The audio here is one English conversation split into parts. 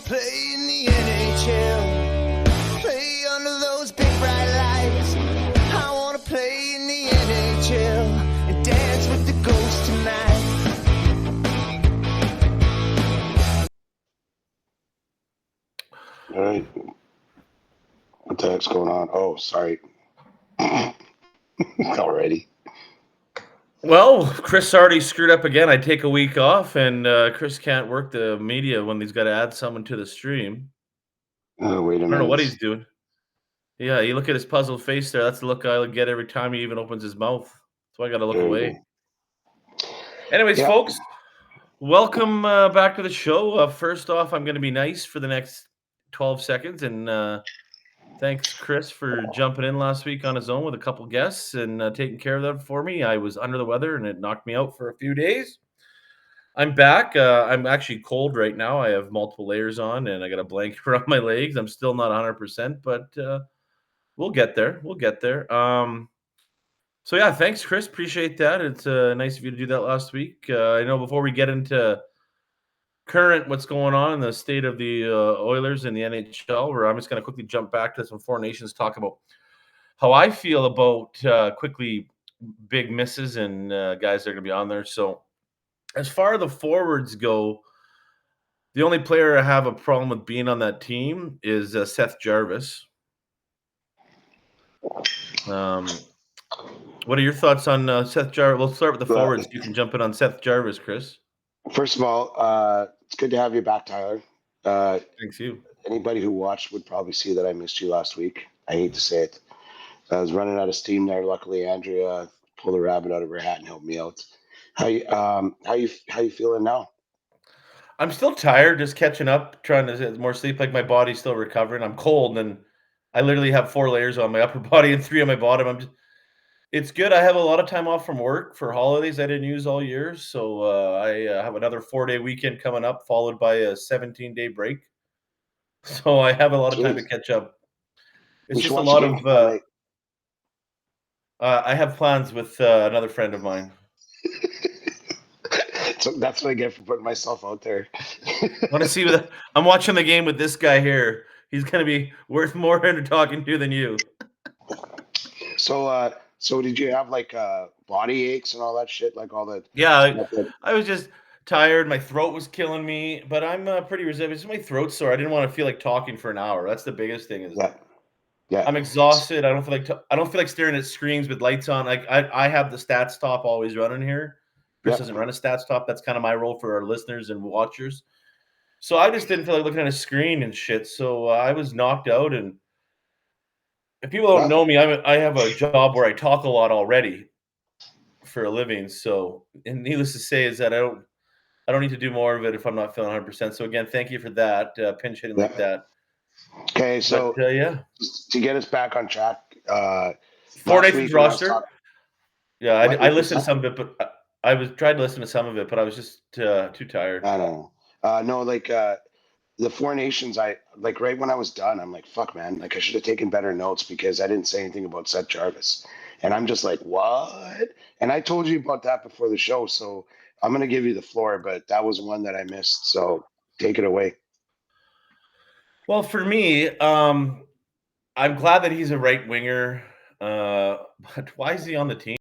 play in the NHL, play under those big bright lights. I wanna play in the NHL and dance with the ghosts tonight. All right. What the heck's going on? Oh, sorry. Already. Well, Chris already screwed up again. I take a week off, and Chris can't work the media when he's got to add someone to the stream. Wait a I don't know what minute. he's doing. Yeah, you look at his puzzled face there. That's the look I get every time he even opens his mouth. So I got to look There you away. Anyways, Yeah. folks, welcome back to the show. First off, I'm going to be nice for the next 12 seconds, and thanks, Chris, for jumping in last week on his own with a couple guests and taking care of that for me. I was under the weather, and it knocked me out for a few days. I'm back. I'm actually cold right now. I have multiple layers on, and I got a blanket around my legs. I'm still not 100%, but we'll get there. We'll get there. So yeah, thanks, Chris. Appreciate that. It's nice of you to do that last week. I know before we get into current what's going on in the state of the Oilers in the NHL, where I'm just going to quickly jump back to some Four Nations, talk about how I feel about quickly big misses and guys that are going to be on there. So as far as the forwards go, the only player I have a problem with being on that team is Seth Jarvis. What are your thoughts on Seth Jarvis? We'll start with the forwards. You can jump in on Seth Jarvis, Chris. First of all, it's good to have you back, Tyler. Thanks, you. Anybody who watched would probably see that I missed you last week. I hate to say it. I was running out of steam there. Luckily, Andrea pulled a rabbit out of her hat and helped me out. How you feeling now? I'm still tired, just catching up, trying to get more sleep. Like my body's still recovering. I'm cold, and I literally have 4 layers on my upper body and 3 on my bottom. It's good. I have a lot of time off from work for holidays I didn't use all year, so I have another 4-day weekend coming up, followed by a 17-day break. So I have a lot of time to catch up. It's just a lot of. I have plans with another friend of mine. So that's what I get for putting myself out there. Want to see what I'm watching the game with this guy here. He's going to be worth more into talking to than you. So did you have like body aches and all that shit, like all that? Yeah, I was just tired. My throat was killing me, but I'm pretty resilient. It's my throat sore. I didn't want to feel like talking for an hour. That's the biggest thing. Is yeah. I'm exhausted. I don't feel like staring at screens with lights on. Like I have the stats top always running here. Chris doesn't run a stats top. That's kind of my role for our listeners and watchers. So I just didn't feel like looking at a screen and shit. So I was knocked out. And if people don't know me, I have a job where I talk a lot already for a living. So, and needless to say, is that I don't need to do more of it if I'm not feeling 100%. So again, thank you for that pinch hitting like that. Okay, so yeah, to get us back on track, Four Nations roster. Yeah, I listened to some of it, but I was trying to listen to some of it, but I was just too tired. I don't know. No, like the Four Nations, I like right when I was done, I'm like, fuck, man, like I should have taken better notes because I didn't say anything about Seth Jarvis, and I'm just like, what? And I told you about that before the show, so I'm gonna give you the floor, but that was one that I missed, so take it away. Well, for me, I'm glad that he's a right winger, but why is he on the team?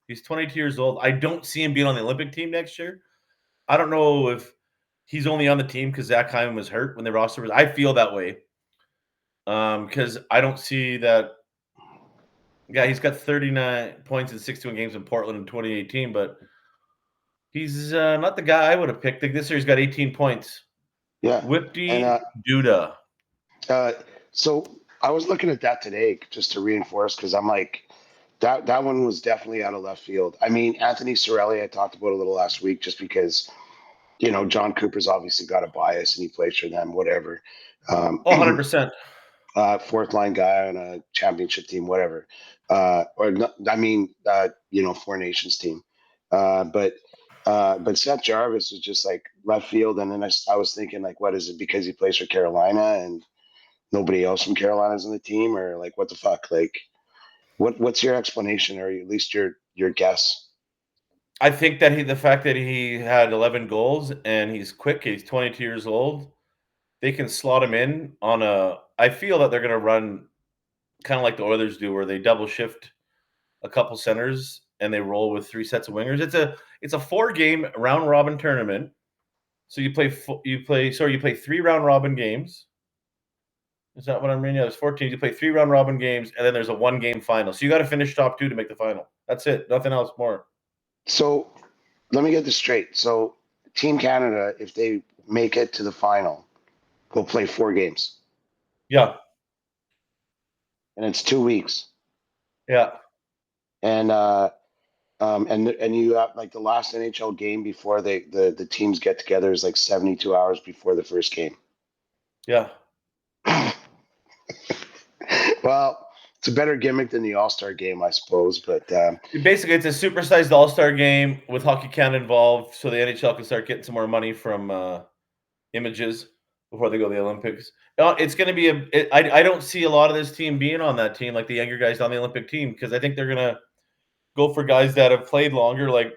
He's 22 years old. I don't see him being on the Olympic team next year. I don't know if he's only on the team because Zach Hyman was hurt when the roster was. I feel that way because I don't see that. Yeah, he's got 39 points in 61 games in Portland in 2018, but he's not the guy I would have picked. Like this year, he's got 18 points. Yeah, Whipty Duda. So I was looking at that today just to reinforce because I'm like, that one was definitely out of left field. I mean, Anthony Cirelli, I talked about a little last week just because, you know, John Cooper's obviously got a bias and he plays for them, whatever. 100%. Fourth line guy on a championship team, whatever. Or not, I mean, you know, Four Nations team. But Seth Jarvis was just like left field, and then I was thinking like, what is it because he plays for Carolina and nobody else from Carolina's on the team, or like what the fuck? Like, what's your explanation, or at least your guess? I think that the fact that he had 11 goals and he's quick, he's 22 years old. they can slot him in on a. I feel that they're going to run kind of like the Oilers do, where they double shift a couple centers and they roll with 3 sets of wingers. It's a 4-game round robin tournament. So you play 3 round robin games. Is that what I'm reading? Yeah, there's 14. You play 3 round robin games, and then there's a 1-game final. So you got to finish top 2 to make the final. That's it. Nothing else more. So let me get this straight. So Team Canada, if they make it to the final, will play 4 games, Yeah, and it's 2 weeks. yeah. And you have like the last NHL game before the teams get together is like 72 hours before the first game. Yeah. Well, it's a better gimmick than the All-Star game, I suppose. But Basically, it's a supersized All-Star game with Hockey Canada involved, so the NHL can start getting some more money from images before they go to the Olympics. It's going to be I don't see a lot of this team being on that team, like the younger guys on the Olympic team, because I think they're going to go for guys that have played longer. Like,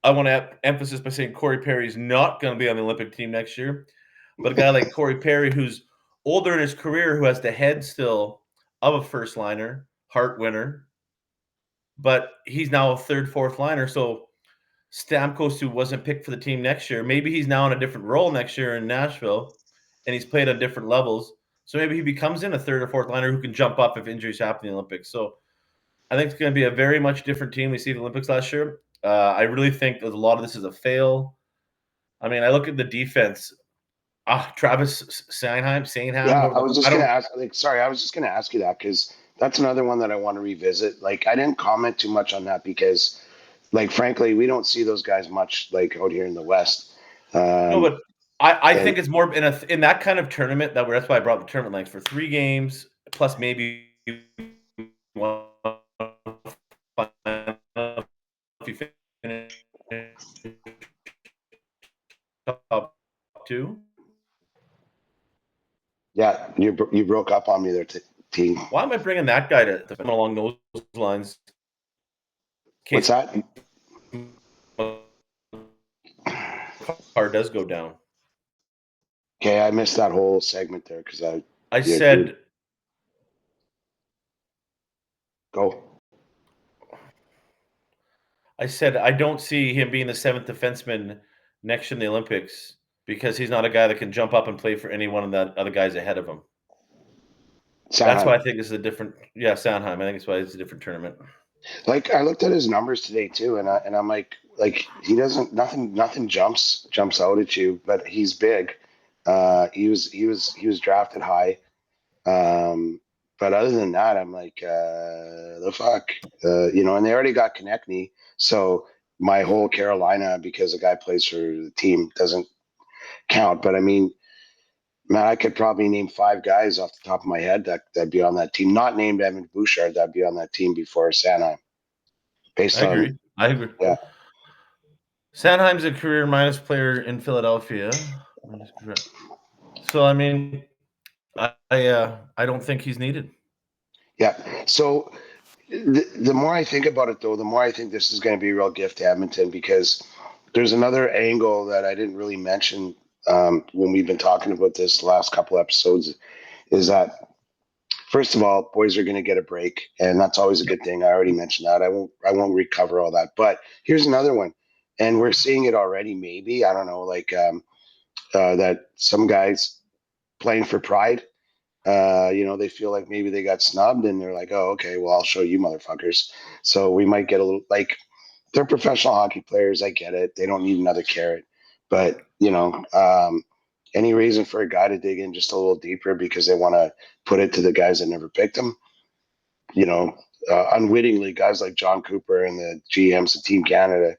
I want to emphasis by saying Corey Perry's not going to be on the Olympic team next year, but a guy like Corey Perry, who's older in his career, who has the head still of a first liner, Hart winner, but he's now a third, fourth liner. So Stamkos, who wasn't picked for the team next year, maybe he's now in a different role next year in Nashville, and he's played on different levels. So maybe he becomes in a third or fourth liner who can jump up if injuries happen in the Olympics. So I think it's going to be a very much different team we see in the Olympics last year. I really think that a lot of this is a fail. I mean, I look at the defense. Travis Sanheim. yeah, I was just going to ask. Like, sorry, I was just going to ask you that because that's another one that I want to revisit. Like, I didn't comment too much on that because, like, frankly, we don't see those guys much like out here in the West. No, but I think it's more in that kind of tournament that's why I brought the tournament length for 3 games plus maybe one final if you finish top 2. Yeah, you broke up on me there, T. Why am I bringing that guy to along those lines? What's that? Car does go down. Okay, I missed that whole segment there because I said go. I said I don't see him being the 7th defenseman next year in the Olympics because he's not a guy that can jump up and play for any one of the other guys ahead of him. Sanheim. That's why I think this is a different. Yeah, Sanheim. I think that's why it's a different tournament. Like I looked at his numbers today too, and I'm like he doesn't nothing jumps out at you, but he's big. He was drafted high. But other than that, I'm like, the fuck, and they already got Konechny. So my whole Carolina, because a guy plays for the team, doesn't count. But I mean, man, I could probably name 5 guys off the top of my head that'd be on that team. Not named Evan Bouchard, that'd be on that team before Sanheim. I agree. Yeah. Sanheim's a career minus player in Philadelphia. So I mean, I don't think he's needed. Yeah. So the more I think about it, though, the more I think this is going to be a real gift to Edmonton because there's another angle that I didn't really mention when we've been talking about this last couple episodes is that, first of all, boys are going to get a break, and that's always a good thing. I already mentioned that. I won't recover all that. But here's another one, and we're seeing it already. Maybe I don't know, like that some guys playing for pride. They feel like maybe they got snubbed, and they're like, "Oh, okay, well, I'll show you, motherfuckers." So we might get a little like they're professional hockey players. I get it; they don't need another carrot, but any reason for a guy to dig in just a little deeper because they want to put it to the guys that never picked him. Unwittingly, guys like John Cooper and the GMs of Team Canada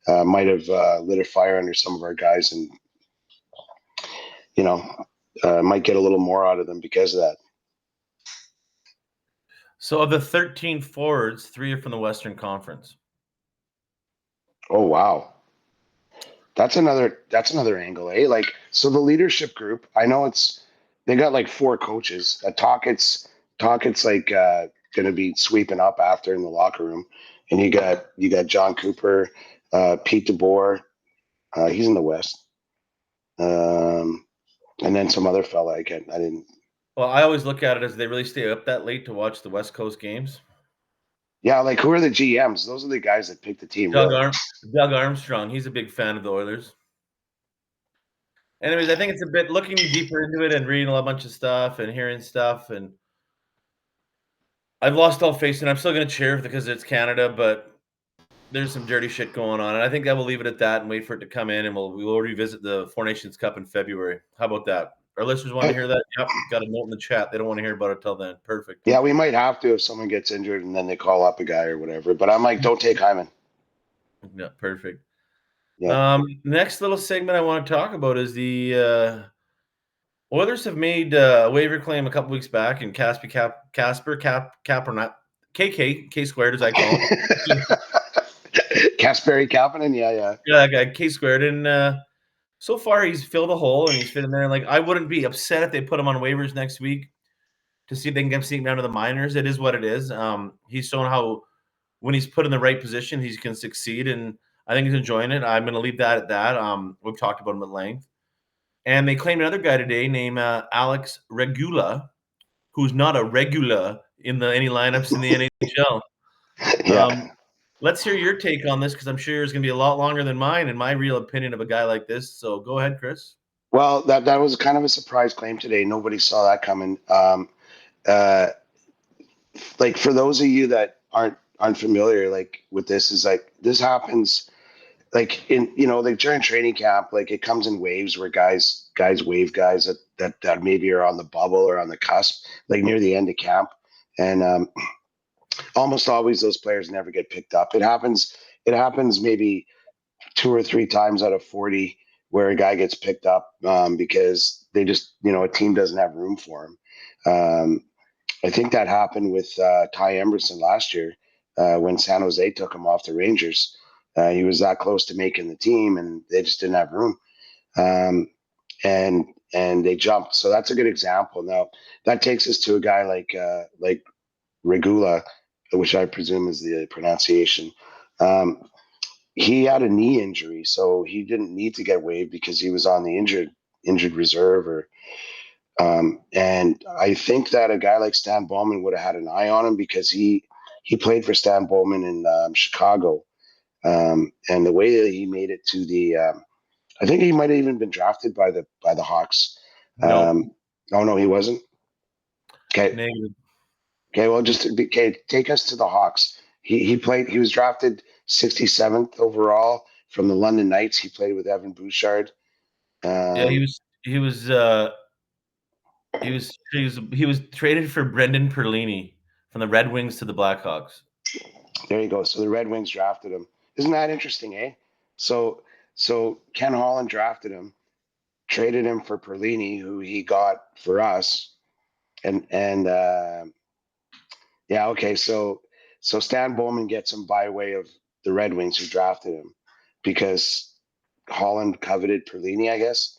might have lit a fire under some of our guys and, might get a little more out of them because of that. So of the 13 forwards, 3 are from the Western Conference. Oh, wow. That's another angle, eh? Like, so the leadership group, I know they got like 4 coaches. Talkett's like going to be sweeping up after in the locker room, and you got John Cooper, Pete DeBoer, he's in the West. And then some other fella I didn't. Well, I always look at it as they really stay up that late to watch the West Coast games. Yeah, like who are the GMs? Those are the guys that pick the team, Doug, really. Doug Armstrong, he's a big fan of the Oilers. Anyways, I think it's a bit looking deeper into it and reading a bunch of stuff and hearing stuff, and I've lost all faith, and I'm still going to cheer because it's Canada, but there's some dirty shit going on, and I think I will leave it at that and wait for it to come in, and we will revisit the Four Nations Cup in February. How about that? Our listeners want to hear that? Yep, got a note in the chat. They don't want to hear about it till then. Perfect. Yeah, we might have to if someone gets injured and then they call up a guy or whatever. But I'm like, don't take Hyman. Yeah, perfect. Yeah. Next little segment I want to talk about is the Oilers have made a waiver claim a couple weeks back, and Casper or not KK K squared as I call him. Kasperi Kapanen, yeah. Yeah, that guy K squared, and so far he's filled a hole and he's fitting there. Like I wouldn't be upset if they put him on waivers next week to see if they can get him down to the minors. It is what it is. He's shown how when he's put in the right position, he can succeed, and I think he's enjoying it. I'm going to leave that at that. We've talked about him at length. And they claimed another guy today named Alex Regula, who's not a regular in any lineups in the NHL. Yeah. Let's hear your take on this because I'm sure it's going to be a lot longer than mine and my real opinion of a guy like this. So go ahead, Chris. Well, that was kind of a surprise claim today. Nobody saw that coming. Like for those of you that aren't familiar, like with this, is like this happens like in like during training camp, like it comes in waves where guys waive guys that maybe are on the bubble or on the cusp, like near the end of camp, and almost always those players never get picked up. It happens maybe 2 or 3 times out of 40 where a guy gets picked up because they just a team doesn't have room for him. I think that happened with Ty Emberson last year when San Jose took him off the Rangers. He was that close to making the team, and they just didn't have room, and they jumped. So that's a good example. Now that takes us to a guy like Regula, which I presume is the pronunciation. He had a knee injury, so he didn't need to get waived because he was on the injured reserve. And I think that a guy like Stan Bowman would have had an eye on him because he played for Stan Bowman in Chicago, and the way that he made it to the, I think he might have even been drafted by the Hawks. No. Oh no, he wasn't. Okay. Negative. Okay, well, take us to the Hawks. He played. He was drafted 67th overall from the London Knights. He played with Evan Bouchard. Yeah, he was traded for Brendan Perlini from the Red Wings to the Blackhawks. There you go. So the Red Wings drafted him. Isn't that interesting, eh? So Ken Holland drafted him, traded him for Perlini, who he got for us, and yeah, okay. So Stan Bowman gets him by way of the Red Wings who drafted him because Holland coveted Perlini, I guess.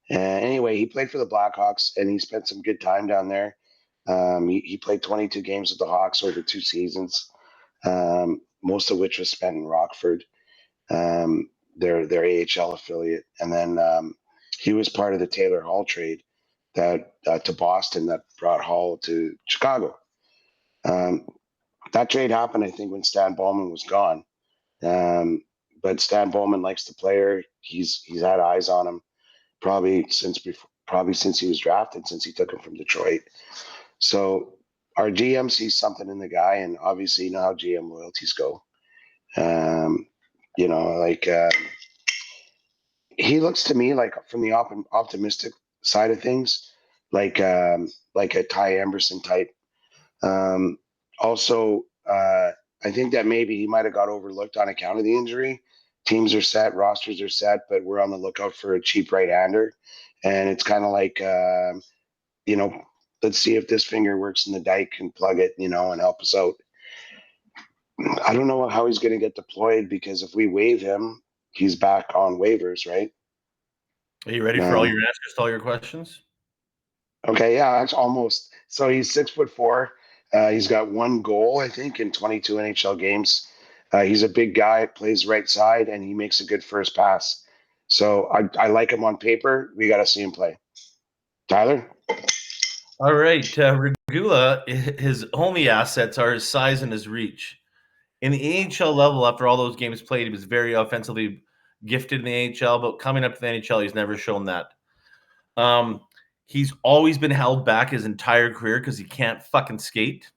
Anyway, he played for the Blackhawks and he spent some good time down there. He played 22 games with the Hawks over 2 seasons, most of which was spent in Rockford, their AHL affiliate. And then he was part of the Taylor Hall trade that to Boston that brought Hall to Chicago. That trade happened, I think, when Stan Bowman was gone. But Stan Bowman likes the player. He's had eyes on him probably since he was drafted, since he took him from Detroit. So our GM sees something in the guy, and obviously you know how GM loyalties go. He looks to me like from the optimistic side of things, like a Ty Emberson type. Also, I think that maybe he might have got overlooked on account of the injury. Teams are set, rosters are set, but we're on the lookout for a cheap right-hander. And it's kind of like, let's see if this finger works in the dike and plug it, and help us out. I don't know how he's going to get deployed because if we waive him, he's back on waivers, right? Are you ready for all your answers to all your questions? Okay, yeah, that's almost. So he's 6'4". He's got 1 goal, I think, in 22 NHL games. He's a big guy, plays right side, and he makes a good first pass. So I like him on paper. We got to see him play. Tyler? All right, Regula, his only assets are his size and his reach. In the AHL level, after all those games played, he was very offensively gifted in the AHL, but coming up to the NHL, he's never shown that. He's always been held back his entire career because he can't fucking skate.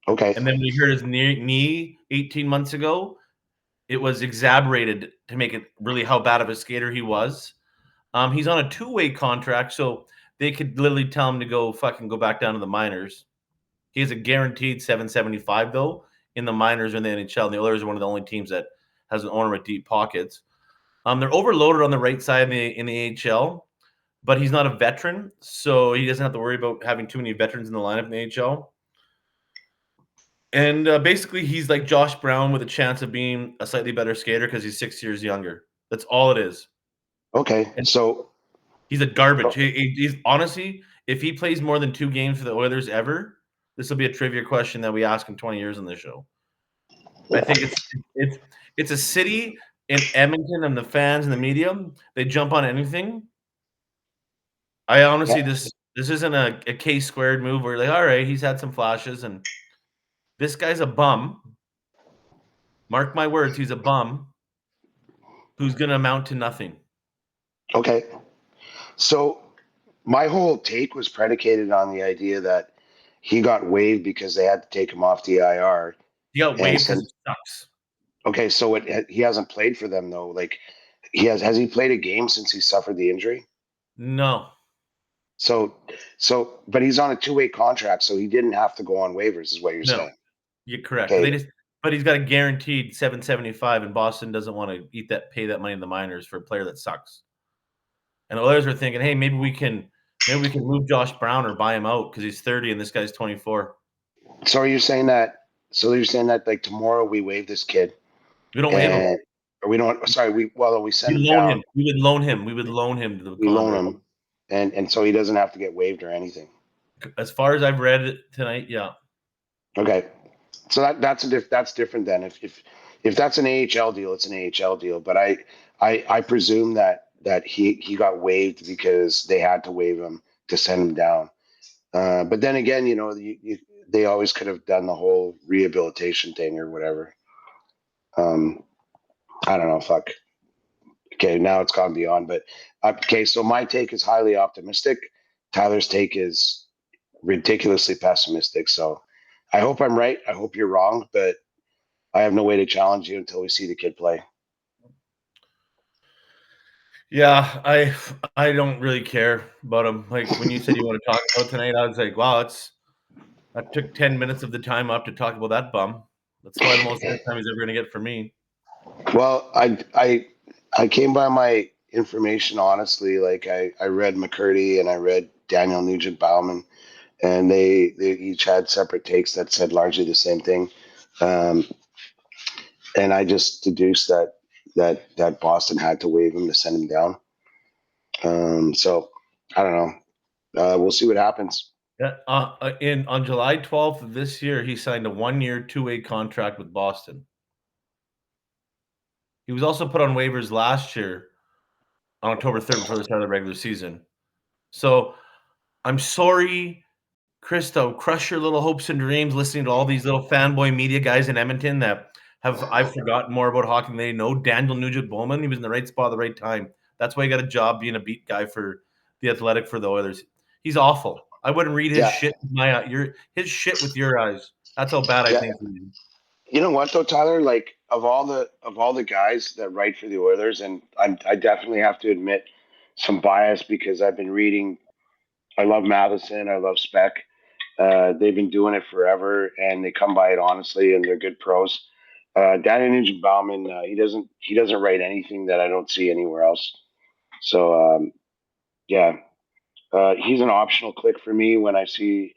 Okay. And then when he hurt his knee 18 months ago, it was exaggerated to make it really how bad of a skater he was. He's on a two-way contract, so they could literally tell him to go back down to the minors. He has a guaranteed $775 though in the minors or in the NHL. And the Oilers are one of the only teams that has an owner with deep pockets. They're overloaded on the right side in the AHL, but he's not a veteran, so he doesn't have to worry about having too many veterans in the lineup in the AHL. And basically, he's like Josh Brown with a chance of being a slightly better skater because he's 6 years younger. That's all it is. Okay. And so he's a garbage. He's honestly, if he plays more than 2 games for the Oilers ever, this will be a trivia question that we ask in 20 years on this show. I think it's a city in Edmonton and the fans and the media, they jump on anything. I honestly, this isn't a K squared move where you're like, all right, he's had some flashes and this guy's a bum. Mark my words, he's a bum who's going to amount to nothing. Okay. So my whole take was predicated on the idea that he got waived because they had to take him off the IR. He got waived because it sucks. Okay, so he hasn't played for them though. Like has he played a game since he suffered the injury? No. So but he's on a 2-way contract, so he didn't have to go on waivers, is what you're saying. You're correct. Okay. But he's got a guaranteed $775, and Boston doesn't want to pay that money in the minors for a player that sucks. And the Oilers are thinking, hey, maybe we can move Josh Brown or buy him out because he's 30 and this guy's 24. So you're saying that like tomorrow we waive this kid? We don't waive him. Or we don't. Sorry, we send him down. Him. We would loan him. We would loan him to the. We loan him, and so he doesn't have to get waived or anything. As far as I've read it tonight, yeah. Okay, so that's different then. If that's an AHL deal, it's an AHL deal. But I presume that he got waived because they had to waive him to send him down. But then again, they always could have done the whole rehabilitation thing or whatever. I don't know. Fuck. Okay, now it's gone beyond. But okay, so my take is highly optimistic. Tyler's take is ridiculously pessimistic. So I hope I'm right. I hope you're wrong, but I have no way to challenge you until we see the kid play. Yeah, I don't really care about him. Like when you said you want to talk about tonight, I was like, wow, that took 10 minutes of the time up to talk about that bum. That's probably the most time he's ever going to get from me. Well, I came by my information honestly. Like I read McCurdy and I read Daniel Nugent-Bauman, and they each had separate takes that said largely the same thing. And I just deduced that Boston had to waive him to send him down. So I don't know. We'll see what happens. Yeah, on July 12th of this year, he signed a 1-year, 2-way contract with Boston. He was also put on waivers last year on October 3rd before the start of the regular season. So I'm sorry, Christo, crush your little hopes and dreams listening to all these little fanboy media guys in Edmonton that I've forgotten more about hockey than they know. Daniel Nugent-Bowman, he was in the right spot at the right time. That's why he got a job being a beat guy for the Athletic for the Oilers. He's awful. I wouldn't read his shit with his shit with your eyes. That's how bad I think he is. You know what though, Tyler? Like of all the guys that write for the Oilers, and I definitely have to admit some bias because I've been reading. I love Matheson. I love Speck. They've been doing it forever, and they come by it honestly, and they're good pros. Daniel Nugent-Bauman, he doesn't write anything that I don't see anywhere else. So yeah, he's an optional click for me when I see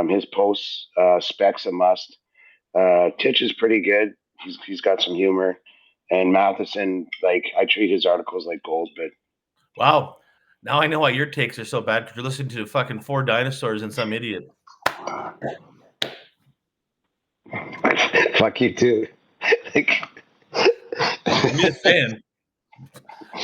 his posts. Speck's a must. Titch is pretty good. He's got some humor, and Matheson, like I treat his articles like gold. But wow, now I know why your takes are so bad because you're listening to fucking 4 dinosaurs and some idiot. Fuck you too. I'm just saying.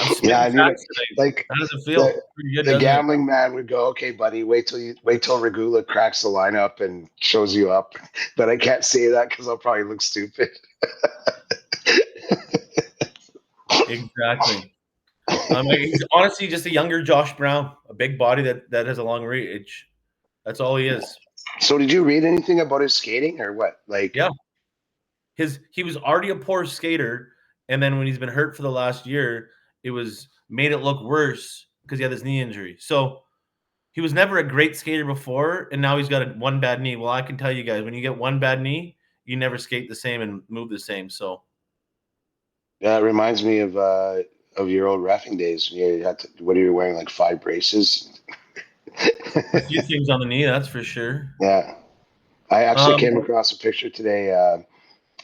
I'm spitting Yeah, I need it. facts tonight. Like How does it feel? the Pretty good, the doesn't it? gambling man would go, okay, buddy, wait till Regula cracks the lineup and shows you up. But I can't say that because I'll probably look stupid. Exactly. He's honestly just a younger Josh Brown, a big body that has a long reach. That's all he is. So did you read anything about his skating or what? Like, Yeah. He was already a poor skater, and then when he's been hurt for the last year, it was made it look worse because he had this knee injury. So he was never a great skater before, and now he's got one bad knee. Well, I can tell you guys, when you get one bad knee, you never skate the same and move the same. So yeah, it reminds me of your old reffing days. You had to, what are you wearing, like 5 braces? a few things on the knee, that's for sure. Yeah. I actually Um, came across a picture today.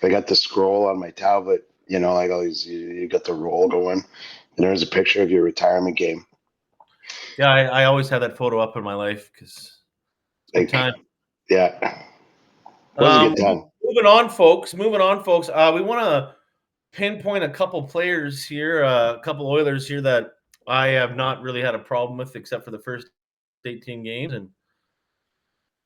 I got the scroll on my tablet, like all these, you got the roll going, and there's a picture of your retirement game. yeah, I always have that photo up in my life because good Like, time. yeah, it was a good time. Moving on, folks. We want to pinpoint a couple players here, a couple Oilers here that I have not really had a problem with, except for the first 18 games, and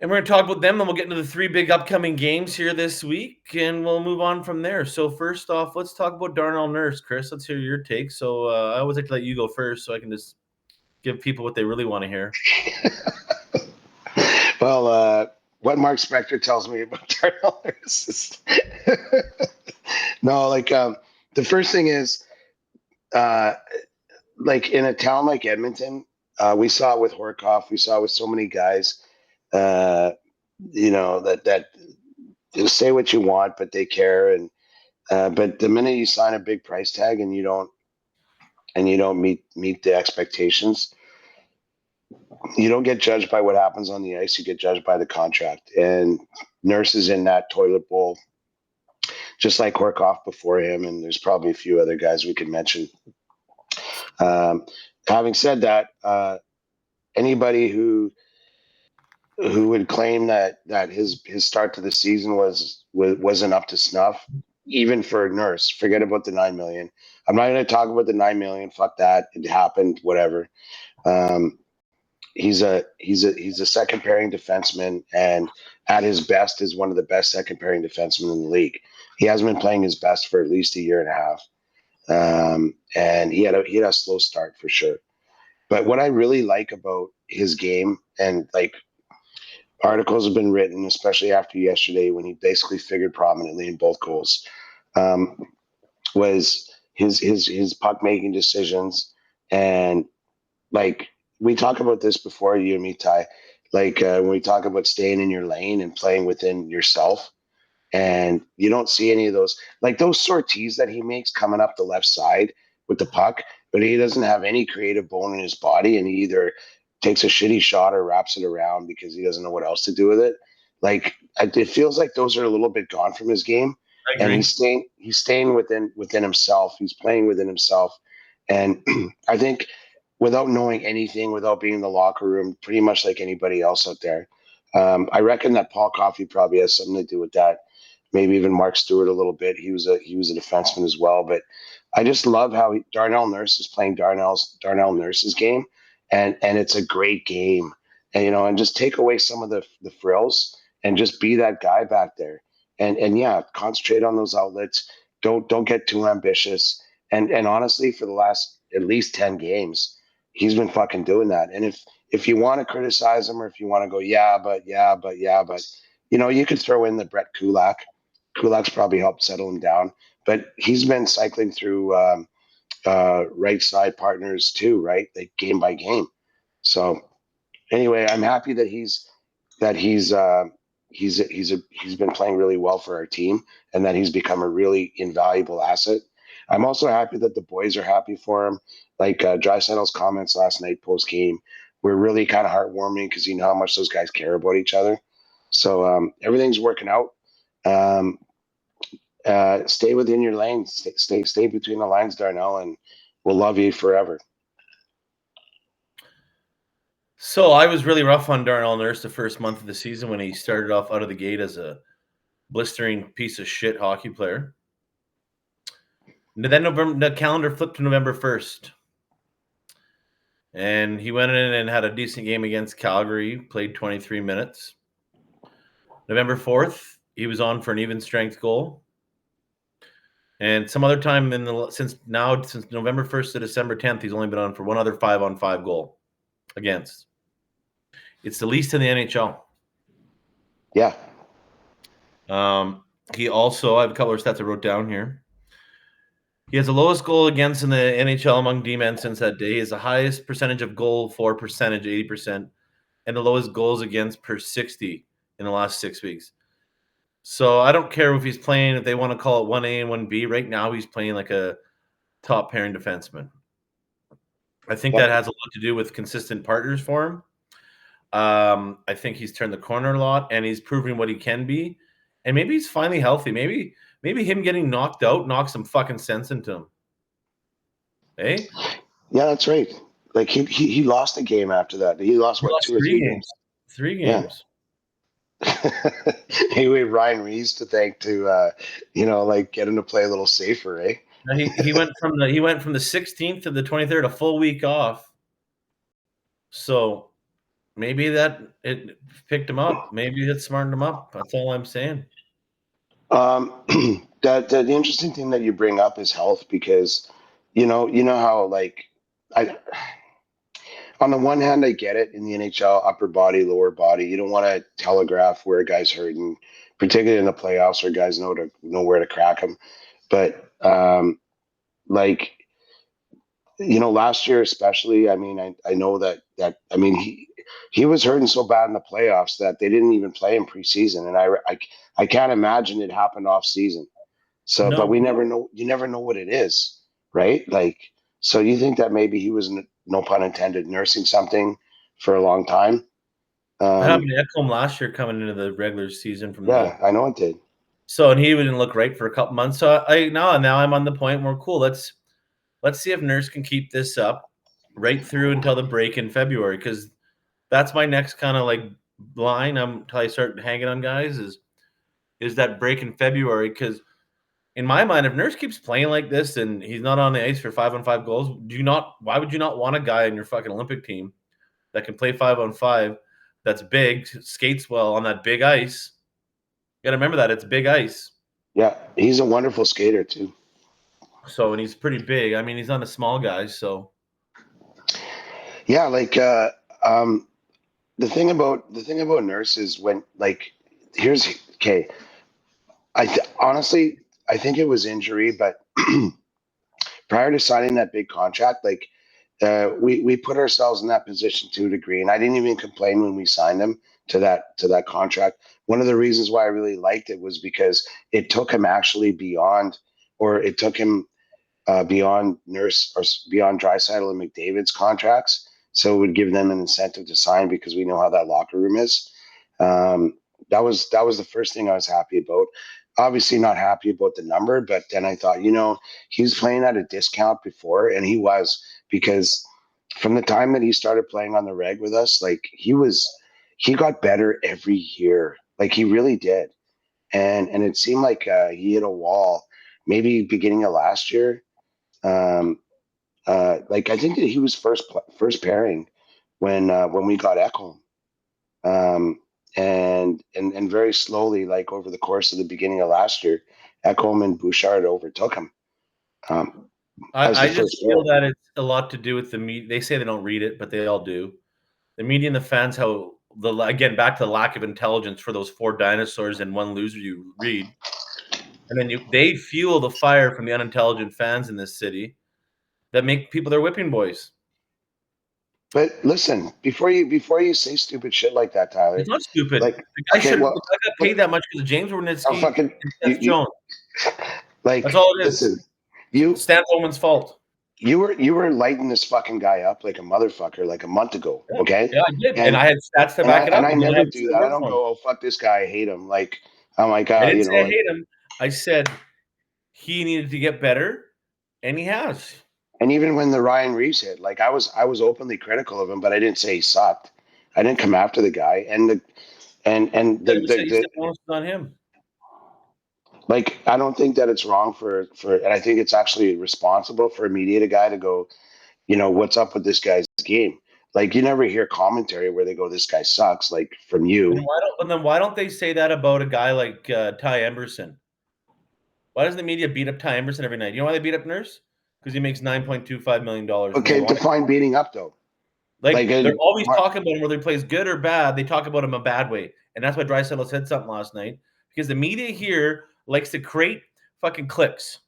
we're going to talk about them. Then we'll get into the 3 big upcoming games here this week, and we'll move on from there. So first off, let's talk about Darnell Nurse, Chris. Let's hear your take. So I always like to let you go first, so I can just give people what they really want to hear. Well, what Mark Spector tells me about Darnell Nurse is no, like the first thing is, like in a town like Edmonton, we saw it with Horkoff, we saw it with so many guys, that you say what you want, but they care, and but the minute you sign a big price tag and you don't meet the expectations, you don't get judged by what happens on the ice. You get judged by the contract. And Nurse is in that toilet bowl, just like Horkoff before him. And there's probably a few other guys we could mention. Having said that, anybody who would claim that his start to the season wasn't up to snuff, even for Nurse, forget about the $9 million. I'm not going to talk about the $9 million. Fuck that. It happened. Whatever. He's a second pairing defenseman, and at his best is one of the best second pairing defensemen in the league. He hasn't been playing his best for at least a year and a half, and he had a slow start for sure. But what I really like about his game, and like articles have been written, especially after yesterday when he basically figured prominently in both goals, was his puck making decisions. And like we talk about this before, you and me, Ty, like when we talk about staying in your lane and playing within yourself, and you don't see any of those, like those sorties that he makes coming up the left side with the puck, but he doesn't have any creative bone in his body, and he either takes a shitty shot or wraps it around because he doesn't know what else to do with it. Like it feels like those are a little bit gone from his game, I and agree. he's staying within himself. He's playing within himself, and I think without knowing anything, without being in the locker room, pretty much like anybody else out there. I reckon that Paul Coffey probably has something to do with that. Maybe even Mark Stewart a little bit. He was a defenseman as well. But I just love how Darnell Nurse is playing Darnell Nurse's game, and it's a great game. And and just take away some of the frills and just be that guy back there. And yeah, concentrate on those outlets. Don't get too ambitious. And honestly, for the last at least 10 games, he's been fucking doing that. And if you want to criticize him, or if you want to go, but you could throw in the Brett Kulak. Kulak's probably helped settle him down, but he's been cycling through right side partners too, right? Like game by game. So anyway, I'm happy that he's been playing really well for our team, and that he's become a really invaluable asset. I'm also happy that the boys are happy for him. Like Draisaitel's comments last night post game were really kind of heartwarming, because you know how much those guys care about each other. So everything's working out. Stay within your lane. Stay between the lines, Darnell, and we'll love you forever. So I was really rough on Darnell Nurse the first month of the season when he started off out of the gate as a blistering piece of shit hockey player. And then the calendar flipped to November 1st. And he went in and had a decent game against Calgary, played 23 minutes. November 4th, he was on for an even strength goal. And some other time since November 1st to December 10th, he's only been on for one other 5-on-5 goal against. It's the least in the NHL. Yeah. He also, I have a couple of stats I wrote down here. He has the lowest goal against in the NHL among D-men since that day. He has the highest percentage of goal for percentage, 80%, and the lowest goals against per 60 in the last 6 weeks. So I don't care if he's playing, if they want to call it 1A and 1B. Right now, he's playing like a top pairing defenseman. I think that has a lot to do with consistent partners for him. I think he's turned the corner a lot, and he's proving what he can be. And maybe he's finally healthy. Maybe him getting knocked out knocks some fucking sense into him. Hey? Yeah, that's right. Like he lost a game after that. He lost 2 or 3 games. 3 games. Hey, we have Ryan Reeves to thank to like get him to play a little safer, eh? He went from the 16th to the 23rd, a full week off. So maybe that it picked him up. Maybe it smartened him up. That's all I'm saying. The interesting thing that you bring up is health, because you know how, like, on the one hand, I get it in the NHL, upper body, lower body. You don't want to telegraph where a guy's hurting, particularly in the playoffs where guys know where to crack them. But like, last year especially, I mean, I know that I mean he was hurting so bad in the playoffs that they didn't even play him preseason, and I can't imagine it happened off season. So, No. but we never know. You never know what it is, right? Like, so you think that maybe he was, no pun intended, nursing something for a long time? It happened to Ekholm last year coming into the regular season from I know it did. So, and he didn't look right for a couple months. So now I'm on the point where cool. Let's see if Nurse can keep this up right through until the break in February, because that's my next kind of like line. Until I start hanging on guys is that break in February, because in my mind, if Nurse keeps playing like this and he's not on the ice for 5-on-5 goals, why would you not want a guy in your fucking Olympic team that can play 5-on-5, that's big, skates well on that big ice? You got to remember that it's big ice. Yeah, he's a wonderful skater too. So, and he's pretty big. I mean, he's not a small guy. So, yeah, like the thing about Nurse is when, like, honestly, I think it was injury, but prior to signing that big contract, like, we put ourselves in that position to a degree, and I didn't even complain when we signed him to that contract. One of the reasons why I really liked it was because it took him actually beyond Nurse or beyond Draisaitl and McDavid's contracts, so it would give them an incentive to sign, because we know how that locker room is. That was the first thing I was happy about. Obviously not happy about the number, but then I thought, he was playing at a discount before, and he was, because from the time that he started playing on the reg with us, like, he got better every year. Like, he really did. And it seemed like he hit a wall maybe beginning of last year. Like, I think that he was first pairing when we got Ekholm. And very slowly, like over the course of the beginning of last year, Ekholm and Bouchard overtook him. I just feel that it's a lot to do with the media. They say they don't read it, but they all do. The media and the fans, again, back to the lack of intelligence for those 4 dinosaurs and 1 loser you read. And then they fuel the fire from the unintelligent fans in this city that make people their whipping boys. But listen, before you say stupid shit like that, Tyler, it's not stupid. Like, the guy got paid that much because of James Wojnarowski and Seth Jones. Like, that's all it is. Listen, Stan Bowman's fault. You were lighting this fucking guy up like a motherfucker like a month ago, okay? Yeah, I did, and I had stats to back it up. And I never do that. I don't go, "Oh, fuck this guy, I hate him." Like, oh my god, I didn't say I hate him. I said he needed to get better, and he has. And even when the Ryan Reeves hit, like, I was openly critical of him, but I didn't say he sucked. I didn't come after the guy, and the was on him. Like, I don't think that it's wrong for, and I think it's actually responsible for a media guy to go, what's up with this guy's game? Like, you never hear commentary where they go, "This guy sucks," like from you. And why don't they say that about a guy like Ty Emberson? Why doesn't the media beat up Ty Emberson every night? You know why they beat up Nurse? Because he makes $9.25 million. Okay, define beating up though. Like they're always talking about him, whether he plays good or bad. They talk about him a bad way, and that's why Draisaitl said something last night. Because the media here likes to create fucking clicks.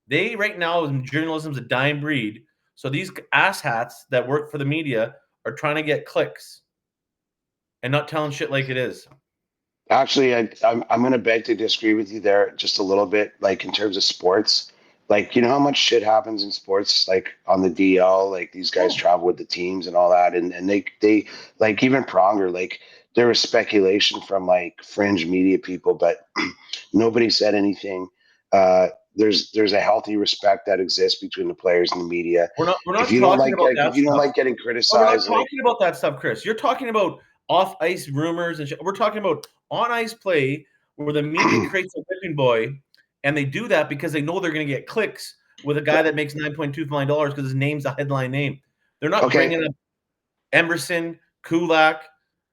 They right now, journalism's a dying breed. So these asshats that work for the media are trying to get clicks and not telling shit like it is. Actually, I'm going to beg to disagree with you there just a little bit. Like in terms of sports, like how much shit happens in sports, like on the DL, like these guys travel with the teams and all that, and they like even Pronger, like there was speculation from like fringe media people, but nobody said anything. There's a healthy respect that exists between the players and the media. We're not If you don't talking about that if you don't stuff. like getting We're not criticized, talking about that stuff, Chris. You're talking about off ice rumors and shit. We're talking about on ice play where the media creates a whipping boy, and they do that because they know they're going to get clicks with a guy that makes $9.25 million because his name's a headline name. They're not bringing up Emerson, Kulak.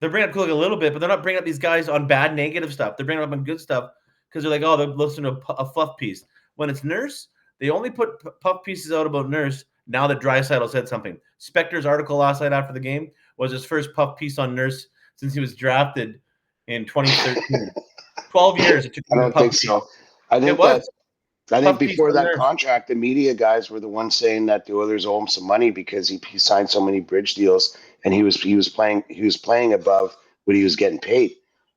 They're bringing up Kulak a little bit, but they're not bringing up these guys on bad negative stuff. They're bringing up on good stuff because they're like, oh, they're listening to a fluff piece. When it's Nurse, they only put puff pieces out about Nurse now that Draisaitl said something. Spector's article last night after the game was his first puff piece on Nurse since he was drafted in 2013. 12 years it took him I don't think so. I think before that contract, the media guys were the ones saying that the Oilers owe him some money because he signed so many bridge deals and he was playing above what he was getting paid.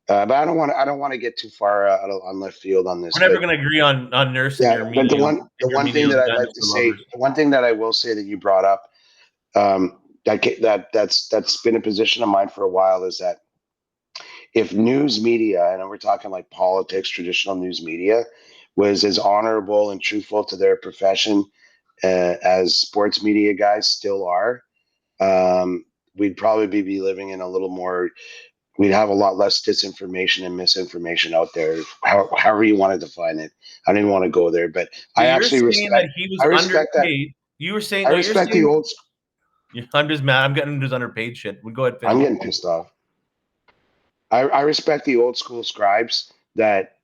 But I don't want to get too far on left field on this. We're never going to agree on Nurse and your media. But the one thing that I'd like to say, the one thing that I will say that you brought up, that's been a position of mine for a while is that if news media, and we're talking like politics, traditional news media, was as honorable and truthful to their profession as sports media guys still are, we'd probably be living in a little more. We'd have a lot less disinformation and misinformation out there. However you want to define it, I don't even want to go there. But I actually respect that he was underpaid. That. You were saying I respect the old. I'm just mad. I'm getting into this underpaid shit. Go ahead. I'm getting pissed off. I respect the old school scribes that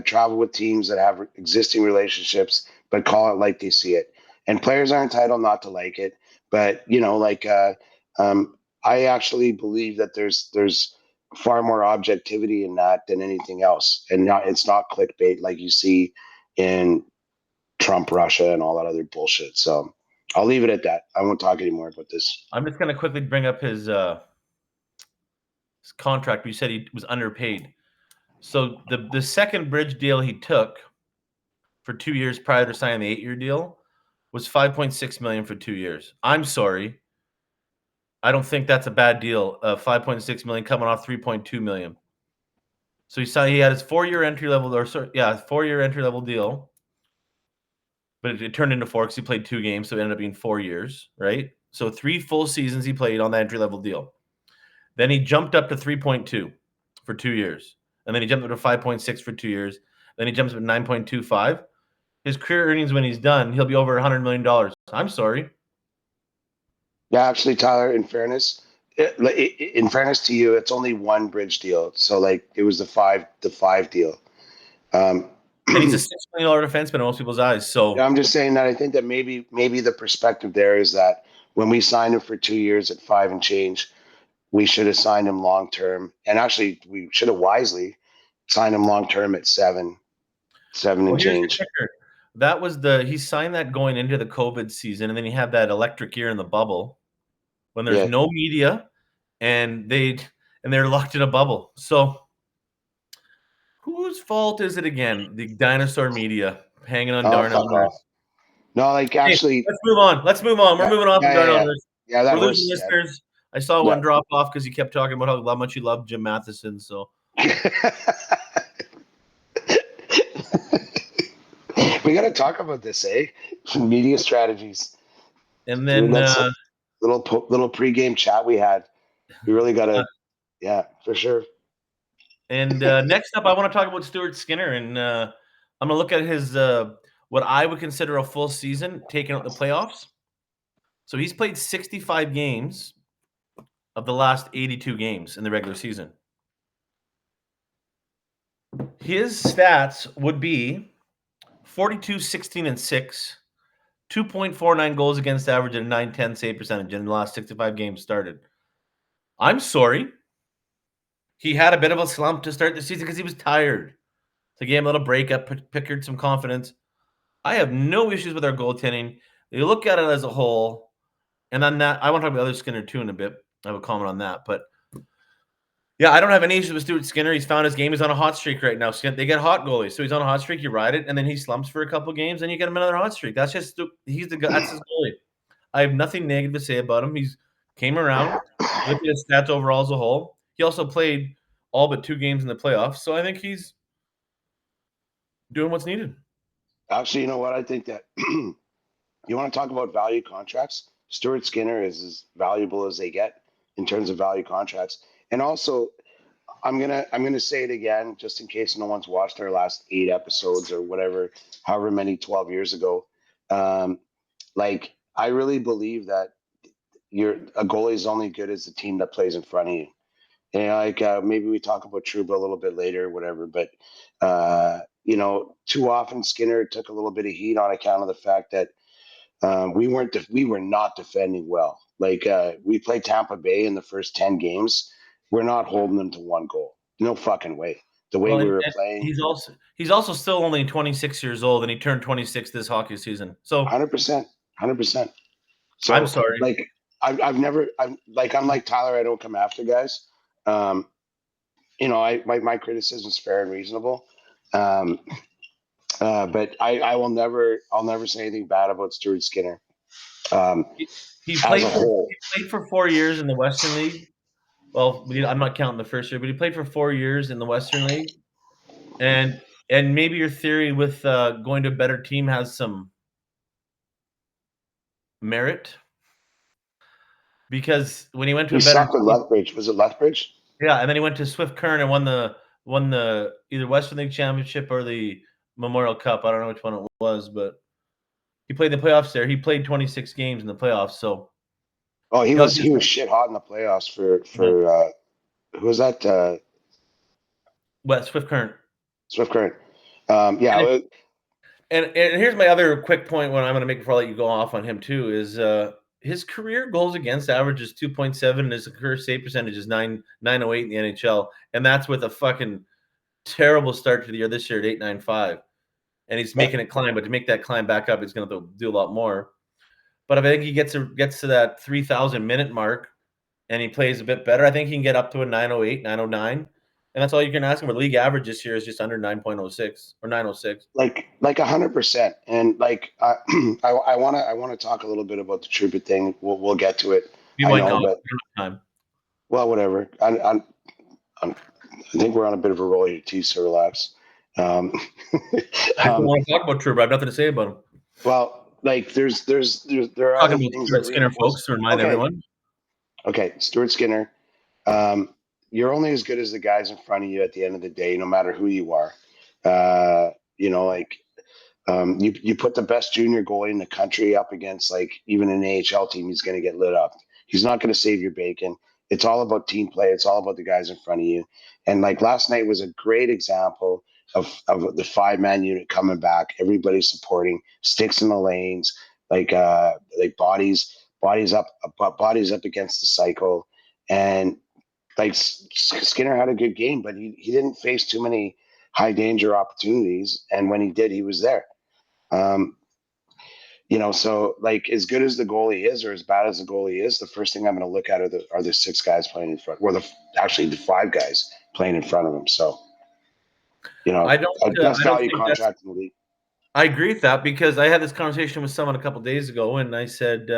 travel with teams that have existing relationships, but call it like they see it. And players are entitled not to like it, but I actually believe that there's far more objectivity in that than anything else, and it's not clickbait like you see in Trump, Russia, and all that other bullshit. So I'll leave it at that. I won't talk anymore about this. I'm just going to quickly bring up his contract. We said he was underpaid. So the second bridge deal he took for 2 years prior to signing the 8-year deal was $5.6 million for 2 years. I'm sorry. I don't think that's a bad deal. $5.6 million coming off $3.2 million. So he had his 4-year entry level, 4-year entry level deal. But it turned into 4 because he played 2 games, so it ended up being 4 years, right? So 3 full seasons he played on that entry level deal. Then he jumped up to 3.2 for 2 years. And then he jumped up to 5.6 for 2 years. Then he jumps up to 9.25. His career earnings when he's done, he'll be over $100 million. I'm sorry. Yeah, actually, Tyler, in fairness to you, it's only one bridge deal. So like it was the five deal. And he's a $6 million defenseman in most people's eyes. So yeah, I'm just saying that I think that maybe the perspective there is that when we signed him for 2 years at 5 and change, we should have signed him long term. And actually, we should have wisely signed him long term at 7 and change. That was he signed that going into the COVID season, and then he had that electric year in the bubble when there's no media, and they're locked in a bubble. So whose fault is it again? The dinosaur media hanging on Darnell Nurse. No, like actually, let's move on. We're moving on from Darnell Nurse. We're losing listeners. I saw one drop off because he kept talking about how much he loved Jim Matheson. So we got to talk about this, media strategies. And then little pregame chat we had. We really got to, for sure. And next up, I want to talk about Stuart Skinner, and I'm going to look at his what I would consider a full season, taking out the playoffs. So he's played 65 games of the last 82 games in the regular season. His stats would be 42, 16, and 6, 2.49 goals against average, and a .910 save percentage in the last 65 games started. I'm sorry. He had a bit of a slump to start the season because he was tired. So he gave him a little breakup, pickered some confidence. I have no issues with our goaltending. You look at it as a whole, and on that, I want to talk about other Skinner too in a bit. I have a comment on that, but yeah, I don't have any issues with Stuart Skinner. He's found his game. He's on a hot streak right now. They get hot goalies, so he's on a hot streak. You ride it, and then he slumps for a couple games, and you get him another hot streak. That's just that's his goalie. I have nothing negative to say about him. He's came around. Look at his stats overall as a whole. He also played all but 2 games in the playoffs, so I think he's doing what's needed. Actually, you know what? I think that you want to talk about value contracts. Stuart Skinner is as valuable as they get in terms of value contracts. And also, I'm gonna say it again, just in case no one's watched our last 8 episodes or whatever, however many 12 years ago. Like, I really believe that a goalie is only good as the team that plays in front of you. And like maybe we talk about Trouba a little bit later, whatever. But too often Skinner took a little bit of heat on account of the fact that we were not defending well. Like we played Tampa Bay in the first 10 games. We're not holding them to 1 goal. No fucking way. The way we were playing. He's also still only 26 years old, and he turned 26 this hockey season. So 100%. So I'm sorry. Like I'm like Tyler. I don't come after guys. My criticism is fair and reasonable. But I'll never say anything bad about Stuart Skinner. He played for 4 years in the Western League. Well, I'm not counting the first year, but he played for 4 years in the Western League. And maybe your theory with going to a better team has some merit. Because when he went to a better team, Lethbridge. Was it Lethbridge? Yeah, and then he went to Swift Current and won the either Western League Championship or the Memorial Cup. I don't know which one it was, but he played the playoffs there. He played 26 games in the playoffs. So, he was shit hot in the playoffs for who was that? Swift Current. Swift Current. Yeah. And here's my other quick point. What I'm going to make before I let you go off on him too is his career goals against average is 2.7, and his career save percentage is 908 in the NHL, and that's with a fucking terrible start to the year this year at 895. And he's making it climb, but to make that climb back up, he's going to do a lot more. But if I think he gets to that 3,000 minute mark, and he plays a bit better, I think he can get up to a 908, 909, and that's all you can ask him. But league average this year is just under 9.06 or 906. Like 100%. And like I want to talk a little bit about the Trouba thing. We'll get to it. You might not have time. Well, whatever. I think we're on a bit of a roll here, too, so relax. I don't want to talk about Trouba. I have nothing to say about him. Well, like there are other things Stuart Skinner, folks, to remind everyone. Okay, Stuart Skinner. You're only as good as the guys in front of you at the end of the day, no matter who you are. You put the best junior goalie in the country up against like even an AHL team, he's going to get lit up. He's not going to save your bacon. It's all about team play. It's all about the guys in front of you. And like last night was a great example of the 5-man unit coming back. Everybody supporting, sticks in the lanes, like bodies up against the cycle. And like Skinner had a good game, but he didn't face too many high danger opportunities. And when he did, he was there. So like as good as the goalie is, or as bad as the goalie is, the first thing I'm going to look at are the 6 guys playing in front, or the 5 guys playing in front of him. So, best value contract in the league. I agree with that because I had this conversation with someone a couple of days ago, and I said,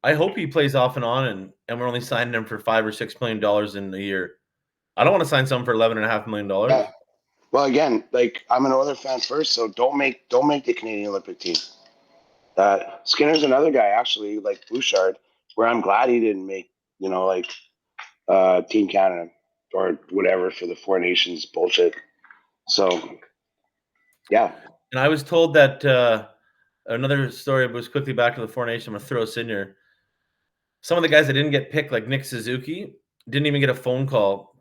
I hope he plays off and on, and we're only signing him for $5 or $6 million in a year. I don't want to sign someone for $11.5 million. Yeah. Well, again, like I'm an Oilers fan first, so don't make the Canadian Olympic team. Skinner's another guy, actually, like Bouchard, where I'm glad he didn't make, Team Canada or whatever for the 4 Nations bullshit. So, yeah. And I was told that Another story was quickly back to the Four Nations. I'm gonna throw us in here. Some of the guys that didn't get picked, like Nick Suzuki, didn't even get a phone call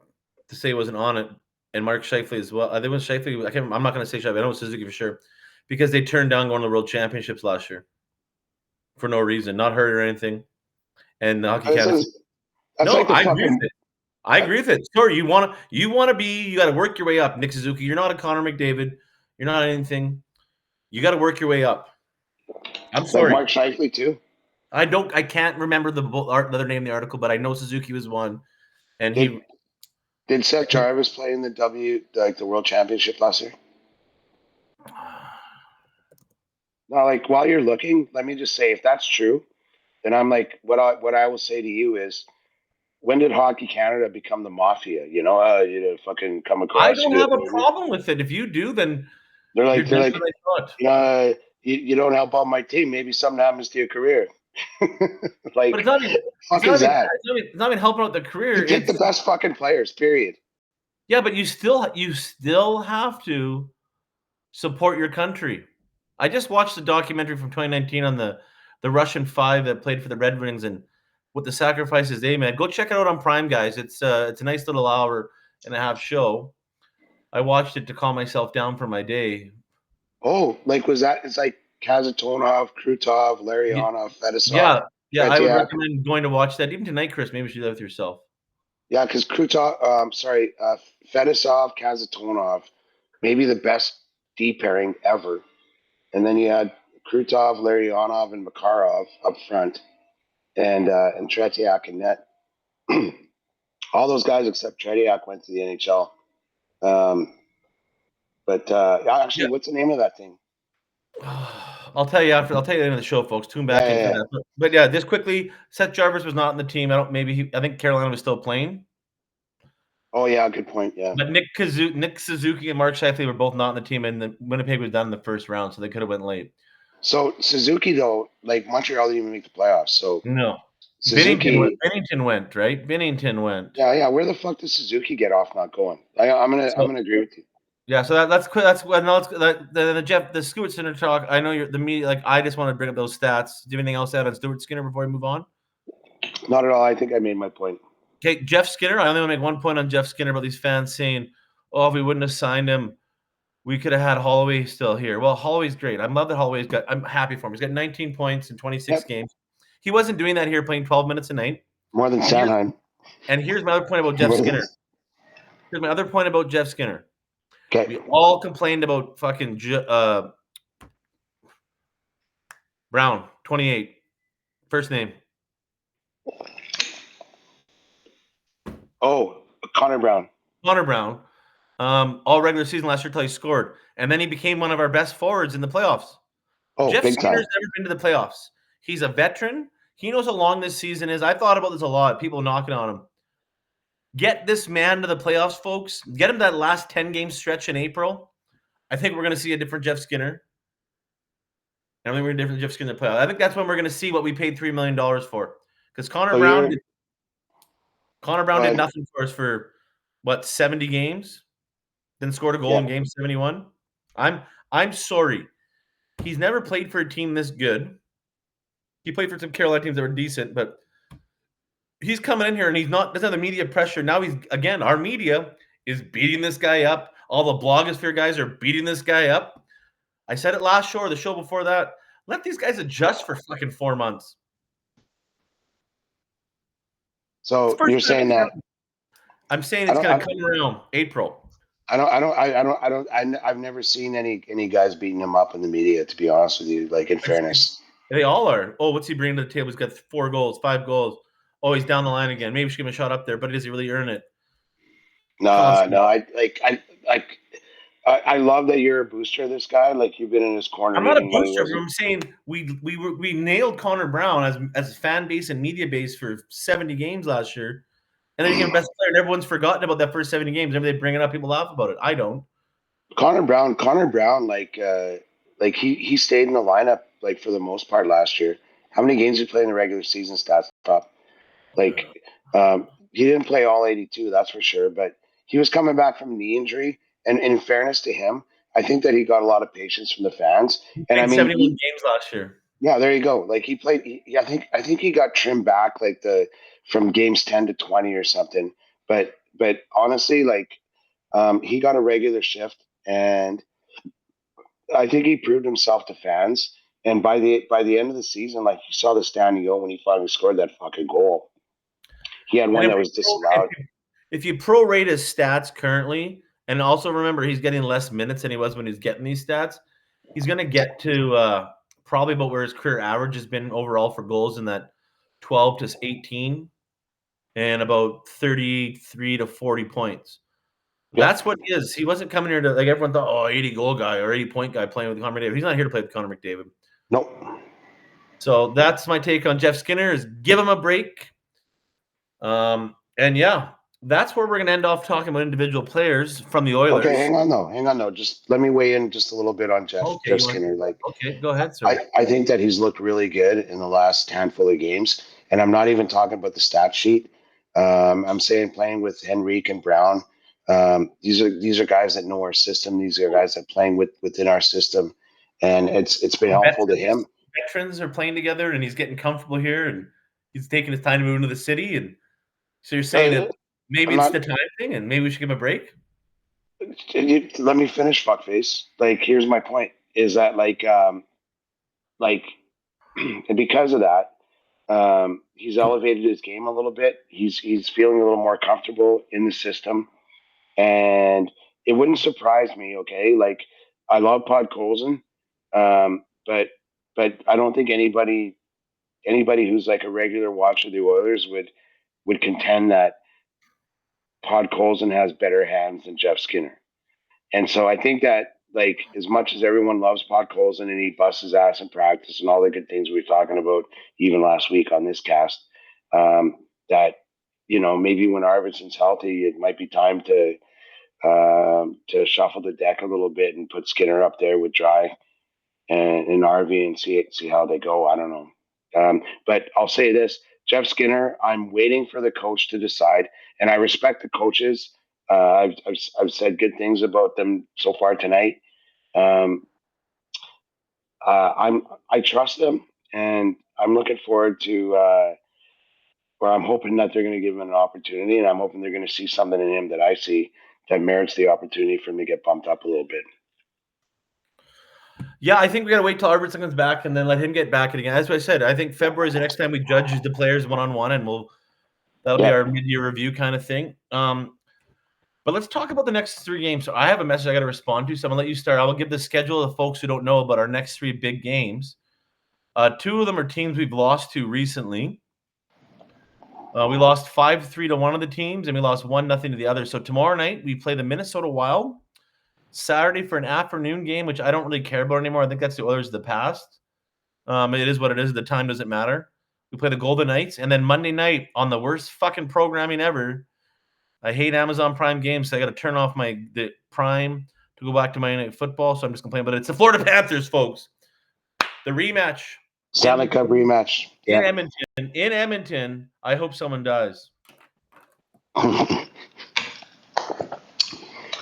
to say he wasn't on it, and Mark Scheifele as well. I think it was Scheifele. I'm not gonna say Scheifele. I know it was Suzuki for sure, because they turned down going to the World Championships last year for no reason, not hurt or anything. And the Hockey Canada. That's No, like the I agree fucking. with it. I agree with it. Sorry, you want to be. You got to work your way up, Nick Suzuki. You're not a Connor McDavid. You're not anything. You got to work your way up. I'm Like sorry. Mark Scheifele too. I can't remember the other name of the article, but I know Suzuki was one, and Did Seth Jarvis play in the World Championship last year? No, like while you're looking, let me just say if that's true, then I'm like what I will say to you is when did Hockey Canada become the mafia? You fucking come I across. don't have a problem with it. If you do, then They're you're like doing what I thought. you don't help out my team. Maybe something happens to your career. But it's not even. fuck is that? It's not even helping out the career. You pick the best fucking players. Period. Yeah, but you still have to support your country. I just watched the documentary from 2019 on the Russian five that played for the Red Wings and what the sacrifices they made. Go check it out on Prime, guys. It's a nice little hour and a half show. I watched it to calm myself down for my day. Oh, like was that? It's like Kazatonov, Krutov, Larionov, Fedosov. Yeah. I would recommend going to watch that even tonight, Chris. Maybe you should do that with yourself. Yeah, because Krutov, Fedosov, Kazatonov, maybe the best D pairing ever. And then you had Krutov, Larionov, and Makarov up front, and Tretiak in net. All those guys except Tretiak went to the NHL. Actually, what's the name of that thing? I'll tell you after. I'll tell you at the end of the show, folks. Tune back in for that. But yeah, just quickly, Seth Jarvis was not in the team. I think Carolina was still playing. Oh yeah, good point. Yeah, but Nick Suzuki and Mark Scheifele were both not in the team, and the Winnipeg was done in the first round, so they could have went late. So Suzuki though, like Montreal didn't even make the playoffs. So no, Suzuki, Binnington went right. Binnington went. Yeah. Where the fuck does Suzuki get off not going? I'm gonna agree with you. Yeah, so that's quick. That's the Stuart Skinner talk. I know the media. Like, I just want to bring up those stats. Do you have anything else to add on Stuart Skinner before we move on? Not at all. I think I made my point. Okay, Jeff Skinner. I only want to make one point on Jeff Skinner about these fans saying, "Oh, if we wouldn't have signed him, we could have had Holloway still here." Well, Holloway's great. I love that Holloway's got. I'm happy for him. He's got 19 points in 26 games. He wasn't doing that here, playing 12 minutes a night. More than Sanheim. And here's my other point about Jeff Skinner. Here's my other point about Jeff Skinner. Okay. We all complained about fucking Brown, 28, first name. Oh, Connor Brown. Connor Brown. All regular season last year until he scored. And then he became one of our best forwards in the playoffs. Oh, Jeff big Skinner's time. never been to the playoffs. He's a veteran. He knows how long this season is. I thought about this a lot. People knocking on him. Get this man to the playoffs, folks. Get him that last 10-game stretch in April. I think we're going to see a different Jeff Skinner. I think we're going to see a different Jeff Skinner in the playoffs. I think that's when we're going to see what we paid $3 million for. Because Connor Brown did nothing for us for, 70 games? Then scored a goal in game 71? I'm sorry. He's never played for a team this good. He played for some Carolina teams that were decent, but he's coming in here and doesn't have the media pressure. Now our media is beating this guy up. All the blogosphere guys are beating this guy up. I said it last show or the show before that. Let these guys adjust for fucking 4 months. So you're saying that? I'm saying it's going to come around April. I've never seen any guys beating him up in the media, to be honest with you, like in fairness. They all are. Oh, what's he bringing to the table? He's got 4 goals, 5 goals. Oh, he's down the line again. Maybe we should give him a shot up there, but does he really earn it? No. I love that you're a booster of this guy. Like, you've been in his corner. I'm not a booster. I'm saying we nailed Connor Brown as a fan base and media base for 70 games last year. And then he became best player, and everyone's forgotten about that first 70 games. Whenever they bring it up, people laugh about it. I don't. Connor Brown, he stayed in the lineup like for the most part last year. How many games did he play in the regular season? Stats top. Like, he didn't play all 82, that's for sure. But he was coming back from knee injury, and in fairness to him, I think that he got a lot of patience from the fans, He and I played mean, 71 games last year. yeah, there you go. Like he played. I think he got trimmed back like from games 10 to 20 or something. But honestly, like he got a regular shift, and I think he proved himself to fans. And by the end of the season, like you saw the standing O when he finally scored that fucking goal. He had And one that was disallowed. if you prorate his stats currently, and also remember he's getting less minutes than he was when he's getting these stats, he's going to get to probably about where his career average has been overall for goals in that 12 to 18 and about 33 to 40 points. Yep. That's what he is. He wasn't coming here to, like everyone thought, oh, 80 goal guy or 80 point guy playing with Connor McDavid. He's not here to play with Connor McDavid. Nope. So that's my take on Jeff Skinner is give him a break. And yeah, that's where we're going to end off talking about individual players from the Oilers. Okay, hang on though. Just let me weigh in just a little bit on Jeff Skinner. Okay, go ahead, sir. I think that he's looked really good in the last handful of games, and I'm not even talking about the stat sheet. I'm saying playing with Henrique and Brown. These are guys that know our system. These are guys that playing within our system, and it's been helpful to him. Veterans are playing together, and he's getting comfortable here, and he's taking his time to move into the city. And so you're saying that maybe it's the time thing, and maybe we should give him a break. Let me finish, fuckface. Like, here's my point: is that and because of that, he's elevated his game a little bit. He's feeling a little more comfortable in the system, and it wouldn't surprise me. Okay, like I love Podkolzin, but I don't think anybody who's like a regular watcher of the Oilers would contend that Podkolzin has better hands than Jeff Skinner. And so I think that, like, as much as everyone loves Podkolzin and he busts his ass in practice and all the good things we were talking about even last week on this cast, that, maybe when Arvidsson's healthy, it might be time to shuffle the deck a little bit and put Skinner up there with Dry and RV and see how they go. I don't know. But I'll say this, Jeff Skinner, I'm waiting for the coach to decide, and I respect the coaches. I've said good things about them so far tonight. I trust them, and I'm looking forward to where I'm hoping that they're going to give him an opportunity, and I'm hoping they're going to see something in him that I see that merits the opportunity for him to get bumped up a little bit. Yeah, I think we got to wait till Arvidsson comes back and then let him get back again. As I said, I think February is the next time we judge the players one-on-one, and that'll be our mid-year review kind of thing. But let's talk about the next 3 games. So I have a message I got to respond to, so I'm going to let you start. I will give the schedule to folks who don't know about our next 3 big games. 2 of them are teams we've lost to recently. We lost 5-3 to one of the teams, and we lost 1-0 to the other. So tomorrow night, we play the Minnesota Wild. Saturday for an afternoon game, which I don't really care about anymore. I think that's the Oilers of the past. It is what it is. The time doesn't matter. We play the Golden Knights. And then Monday night on the worst fucking programming ever. I hate Amazon Prime games, so I got to turn off the Prime to go back to Monday Night Football. So I'm just complaining. But it's the Florida Panthers, folks. The rematch. Stanley Cup rematch. In Edmonton. In Edmonton. I hope someone dies.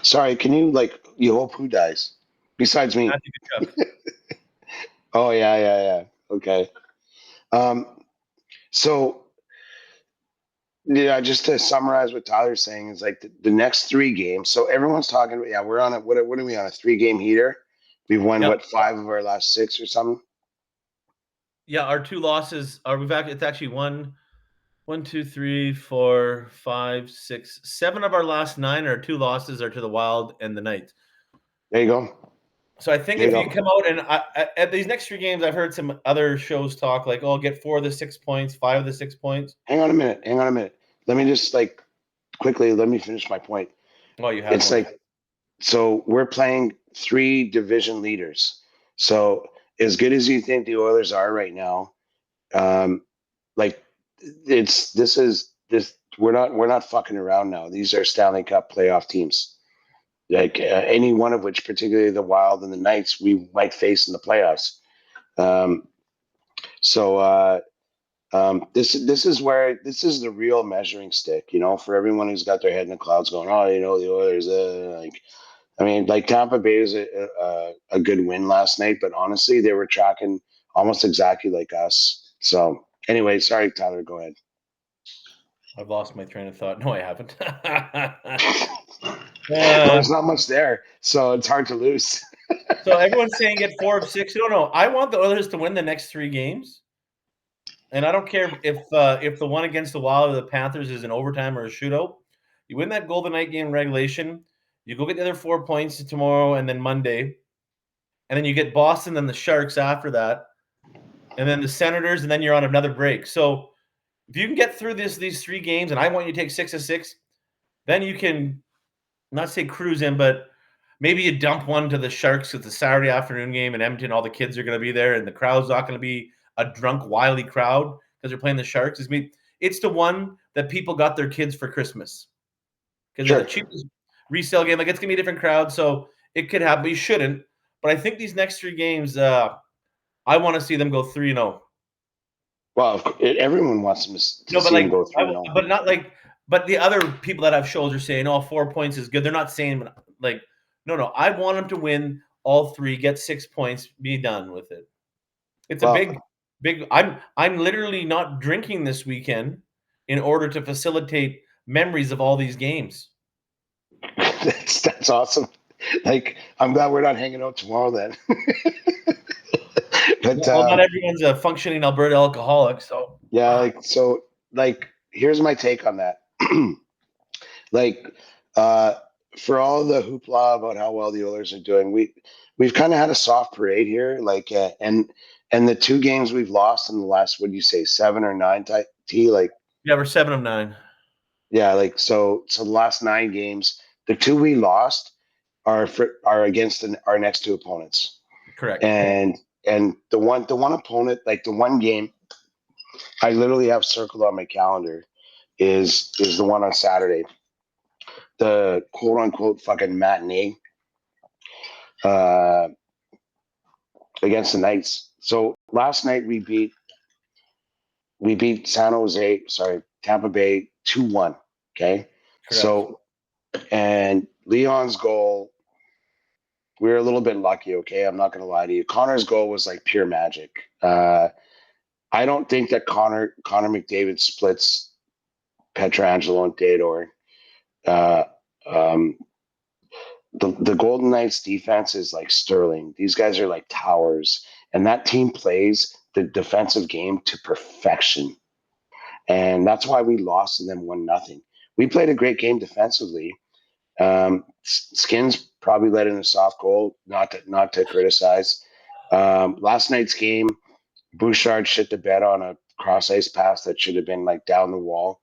Sorry, can you you hope who dies besides me? Oh yeah. Okay. So yeah, just to summarize what Tyler's saying is like the next 3 games. So everyone's talking about, we're on what are we on, a 3-game heater? We've won 5 of our last 6 or something. Yeah, our 2 losses are it's actually 1, 2, 3, 4, 5, 6, 7 of our last 9. Our 2 losses are to the Wild and the Knights. There you go. So I think if you come out and at these next 3 games, I've heard some other shows talk like, oh, get 4 of the 6 points, 5 of the 6 points. Hang on a minute. Let me just quickly, let me finish my point. Oh, you have. It's so we're playing 3 division leaders. So as good as you think the Oilers are right now, we're not fucking around now. These are Stanley Cup playoff teams. Any one of which, particularly the Wild and the Knights, we might face in the playoffs. This is the real measuring stick, for everyone who's got their head in the clouds going, oh, the Oilers, I mean, like Tampa Bay was a good win last night, but honestly, they were tracking almost exactly like us. So, anyway, sorry, Tyler, go ahead. I've lost my train of thought. No, I haven't. Well, there's not much there, so it's hard to lose. So everyone's saying get 4 of 6. No, I want the Oilers to win the next 3 games. And I don't care if the one against the Wild or the Panthers is an overtime or a shootout. You win that Golden Knight game in regulation. You go get the other 4 points tomorrow and then Monday. And then you get Boston and the Sharks after that. And then the Senators, and then you're on another break. So if you can get through these 3 games, and I want you to take 6 of 6, then you can not say cruise in, but maybe you dump one to the Sharks at the Saturday afternoon game in Edmonton. All the kids are going to be there, and the crowd's not going to be a drunk, wily crowd because they're playing the Sharks. It's the one that people got their kids for Christmas because Sure. they're the cheapest resale game. Like, it's going to be a different crowd, so it could happen. But you shouldn't. But I think these next 3 games, I want to see them go 3-0. Well, everyone wants them to No, but see like, him go 3-0. but not like, but the other people that have shows are saying, "Oh, 4 points is good." They're not saying like, no. I want them to win all 3, get 6 points, be done with it. It's a Well, big. I'm literally not drinking this weekend in order to facilitate memories of all these games. that's awesome. Like, I'm glad we're not hanging out tomorrow then. But Well, not everyone's a functioning Alberta alcoholic, so yeah, here's my take on that. Like, for all the hoopla about how well the Oilers are doing, we've kind of had a soft parade here. Like, and the 2 games we've lost in the last, what do you say, 7 or 9? Like, yeah, we're 7 of 9. yeah, like so the last 9 games, the 2 we lost are against our next 2 opponents. Correct. And the one opponent, like the one game, I literally have circled on my calendar is the one on Saturday, the quote unquote fucking matinee against the Knights. So last night we beat Tampa Bay 2-1. Okay. Correct. So, and Leon's goal, we were a little bit lucky. Okay. I'm not going to lie to you. Connor's goal was like pure magic. I don't think that Connor McDavid splits Pietrangelo and Theodore. The Golden Knights defense is like sterling. These guys are like towers, and that team plays the defensive game to perfection. And that's why we lost and then 1-0. We played a great game defensively. Skins probably let in a soft goal, not to criticize. Last night's game, Bouchard shit the bed on a cross ice pass that should have been like down the wall.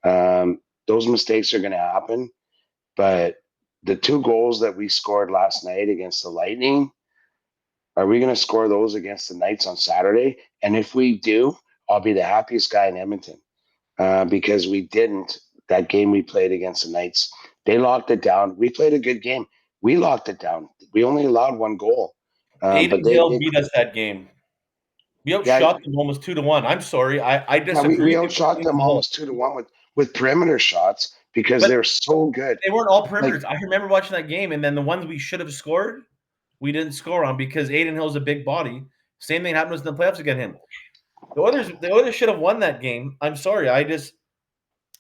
Those mistakes are going to happen, but the 2 goals that we scored last night against the Lightning, are we going to score those against the Knights on Saturday? And if we do, I'll be the happiest guy in Edmonton because we didn't that game we played against the Knights. They locked it down. We played a good game. We locked it down. We only allowed 1 goal. Aiden Hill beat us that game. We outshot them almost 2-1. I'm sorry. I disagree. We outshot them almost 2-1 with perimeter shots because they're so good. They weren't all perimeters. I remember watching that game, and then the ones we should have scored, we didn't score on because Aiden Hill's a big body. Same thing happened in the playoffs against him. The Oilers should have won that game. I'm sorry.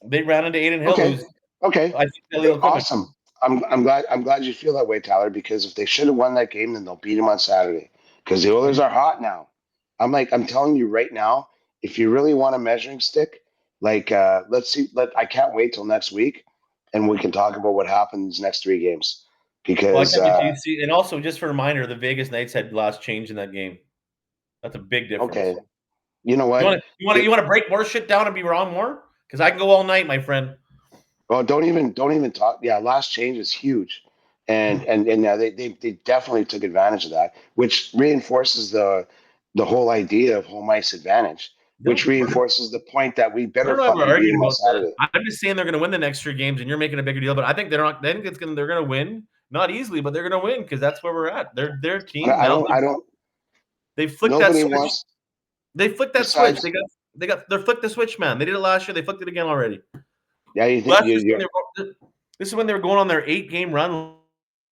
They ran into Aiden Hill. Okay. I think awesome. I'm glad you feel that way, Tyler, because if they should have won that game, then they'll beat them on Saturday because the Oilers are hot now. I'm telling you right now, if you really want a measuring stick, like let's see. I can't wait till next week, and we can talk about what happens next 3 games. Because and also just for a reminder, the Vegas Knights had last change in that game. That's a big difference. Okay, you know what? You want to break more shit down and be wrong more? Because I can go all night, my friend. Well, don't even talk. Yeah, last change is huge, and they definitely took advantage of that, which reinforces the whole idea of home ice advantage, which reinforces the point that we better fucking beat them on Saturday. I'm just saying they're going to win the next 3 games, and you're making a bigger deal. But I think they're not. They're going to win, not easily, but they're going to win because that's where we're at. They're their team. They flicked that switch. They flicked that switch. They flicked the switch, man. They did it last year. They flicked it again already. Yeah, you think this is when they were going on their 8-game run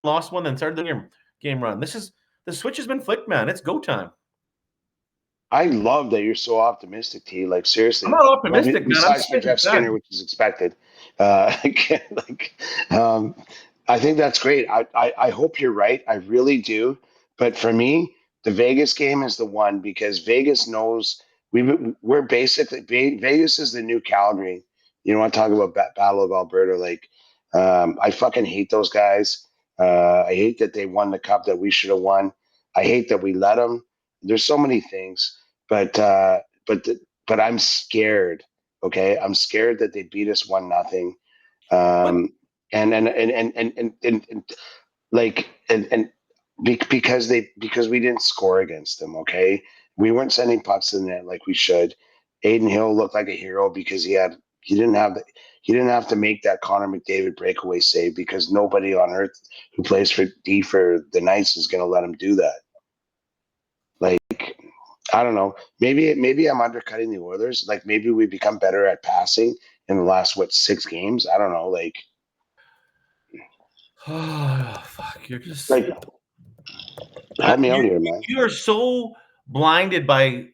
lost one, then started the game run. The switch has been flicked, man. It's go time. I love that you're so optimistic, T. Like seriously. I'm not optimistic, man. Besides I'm for Jeff Skinner, which is expected, I think that's great. I hope you're right. I really do. But for me, the Vegas game is the one because Vegas knows we're basically Vegas is the new Calgary. You know, want to talk about Battle of Alberta? Like, I fucking hate those guys. I hate that they won the cup that we should have won. I hate that we let them. There's so many things, but but I'm scared. Okay, I'm scared that they beat us 1-0. And like because we didn't score against them. Okay, we weren't sending pucks in the net like we should. Aiden Hill looked like a hero because he didn't have to make that Connor McDavid breakaway save because nobody on earth who plays for the Knights is going to let him do that. Like, I don't know. Maybe I'm undercutting the Oilers. Like maybe we become better at passing in the last 6 games. I don't know. Like, Oh, fuck! You're just like help me out here, man. You are so blinded by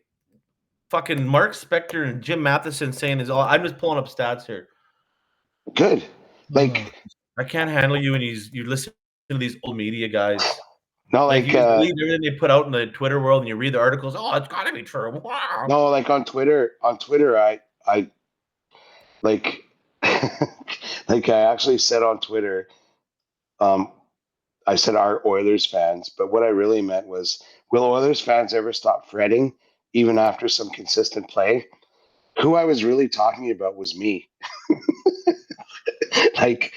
fucking Mark Spector and Jim Matheson saying is all. I'm just pulling up stats here. Good. Like I can't handle you, and you listen to these old media guys. No, like you just believe everything they put out in the Twitter world, and you read the articles. Oh, it's got to be true. Wow. No, like on Twitter, I like, like I actually said on Twitter, I said our Oilers fans, but what I really meant was, will Oilers fans ever stop fretting even after some consistent play? Who I was really talking about was me. like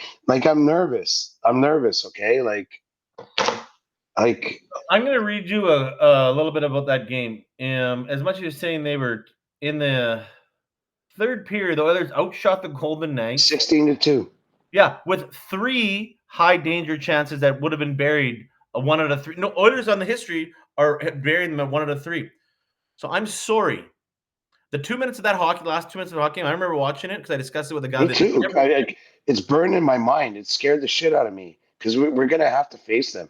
I'm nervous. Okay. Like I'm going to read you a little bit about that game. As much as you're saying they were in the third period, the Oilers outshot the Golden Knights 16-2. Yeah, with 3 high danger chances that would have been buried. 1 out of 3. No, Oilers on the history are burying them at 1 out of 3. So I'm sorry. The 2 minutes of that last 2 minutes of the hockey game, I remember watching it because I discussed it with a guy. Me too. It's burned in my mind. It scared the shit out of me because we're going to have to face them.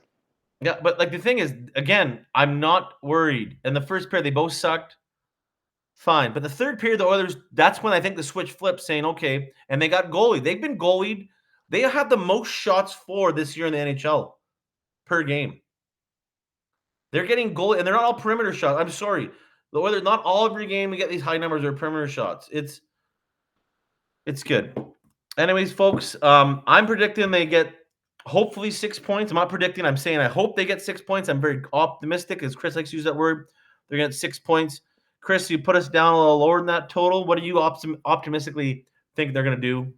Yeah, but like the thing is, again, I'm not worried. In the first period, they both sucked. Fine. But the third period, the Oilers, that's when I think the switch flipped, saying, okay, and they got goalied. They've been goalied. They have the most shots for this year in the NHL per game. They're getting goal, and they're not all perimeter shots. I'm sorry. The Oilers, not all every game we get these high numbers are perimeter shots. It's good. Anyways, folks, I'm predicting they get hopefully 6 points. I'm not predicting. I'm saying I hope they get 6 points. I'm very optimistic, as Chris likes to use that word. They're going to get 6 points. Chris, you put us down a little lower than that total. What do you optimistically think they're going to do?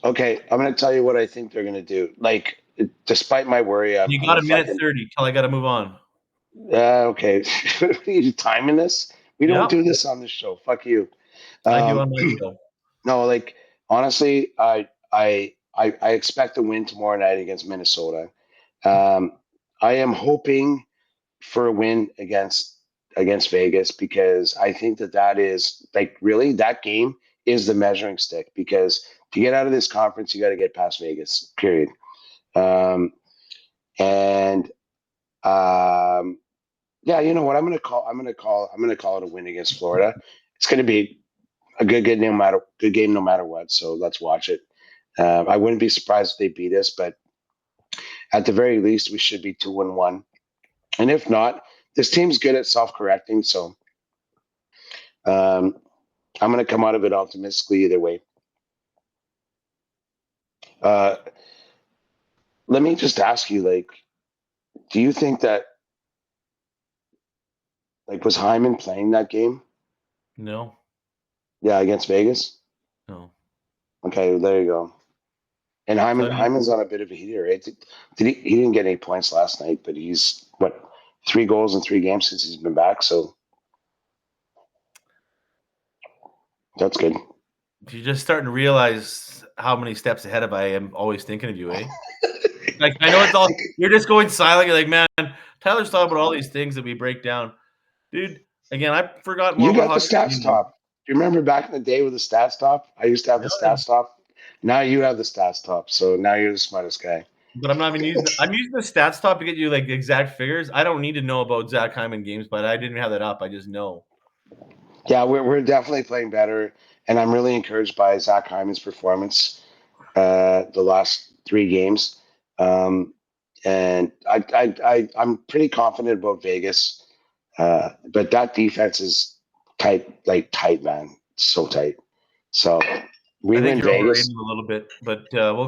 Okay, I'm going to tell you what I think they're going to do. Like, despite my worry, you got a minute 30 till I got to move on. Okay. Are you timing this? We don't do this on this show. Fuck you. I do on my show. No, like honestly, I expect a win tomorrow night against Minnesota. I am hoping for a win against Vegas because I think that is like really that game is the measuring stick because to get out of this conference, you got to get past Vegas, period. Yeah, you know what? I'm gonna call it a win against Florida. It's gonna be a good game no matter what. So let's watch it. I wouldn't be surprised if they beat us, but at the very least, we should be 2-1. And if not, this team's good at self-correcting. So I'm gonna come out of it optimistically either way. Let me just ask you, like, do you think that? Like, was Hyman playing that game? No. Yeah, against Vegas? No. Okay, well, there you go. And Hyman's on a bit of a heater, right? He didn't get any points last night, but he's, 3 goals in 3 games since he's been back, so that's good. You're just starting to realize how many steps ahead of I am always thinking of you, eh? Like, I know it's all, you're just going silent. You're like, man, Tyler's talking about all these things that we break down. Dude, again, I forgot more. You got the stats top. Do you remember back in the day with the stats top? I used to have the stats top. Now you have the stats top, so now you're the smartest guy. But I'm not even using. I'm using the stats top to get you like exact figures. I don't need to know about Zach Hyman games, but I didn't have that up. I just know. Yeah, we're definitely playing better, and I'm really encouraged by Zach Hyman's performance the last 3 games. And I'm pretty confident about Vegas, but that defense is tight, like tight, man, so tight. So we I think win you're overrating Vegas. him a little bit, but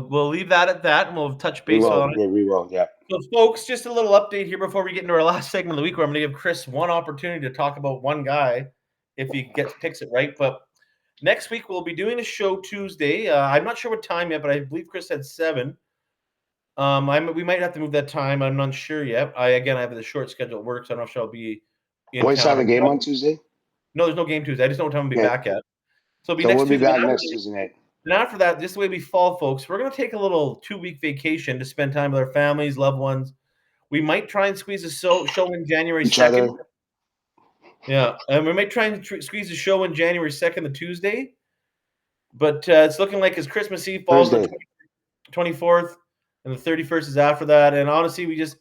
we'll leave that at that, and we'll touch We base on will. it. Yeah, we will. Yeah. So, folks, just a little update here before we get into our last segment of the week, where I'm going to give Chris one opportunity to talk about one guy if he picks it right. But next week we'll be doing a show Tuesday. I'm not sure what time yet, but I believe Chris said 7. We might have to move that time. I'm not sure yet. I have the short schedule at work, so I'm not sure I'll be in Boys town. have a game on Tuesday. No, there's no game Tuesday. I just don't know what time I'll be Okay. back at. So it'll be So next we'll be Tuesday. back next Tuesday night. And after that, just the way we fall, folks, we're going to take a little 2-week vacation to spend time with our families, loved ones. We might try and squeeze a show in January Each 2nd. other. Yeah, and we might try and squeeze a show in January 2nd, the Tuesday. But it's looking like his Christmas Eve falls on Thursday. the 24th, and the 31st is after that. And honestly, we just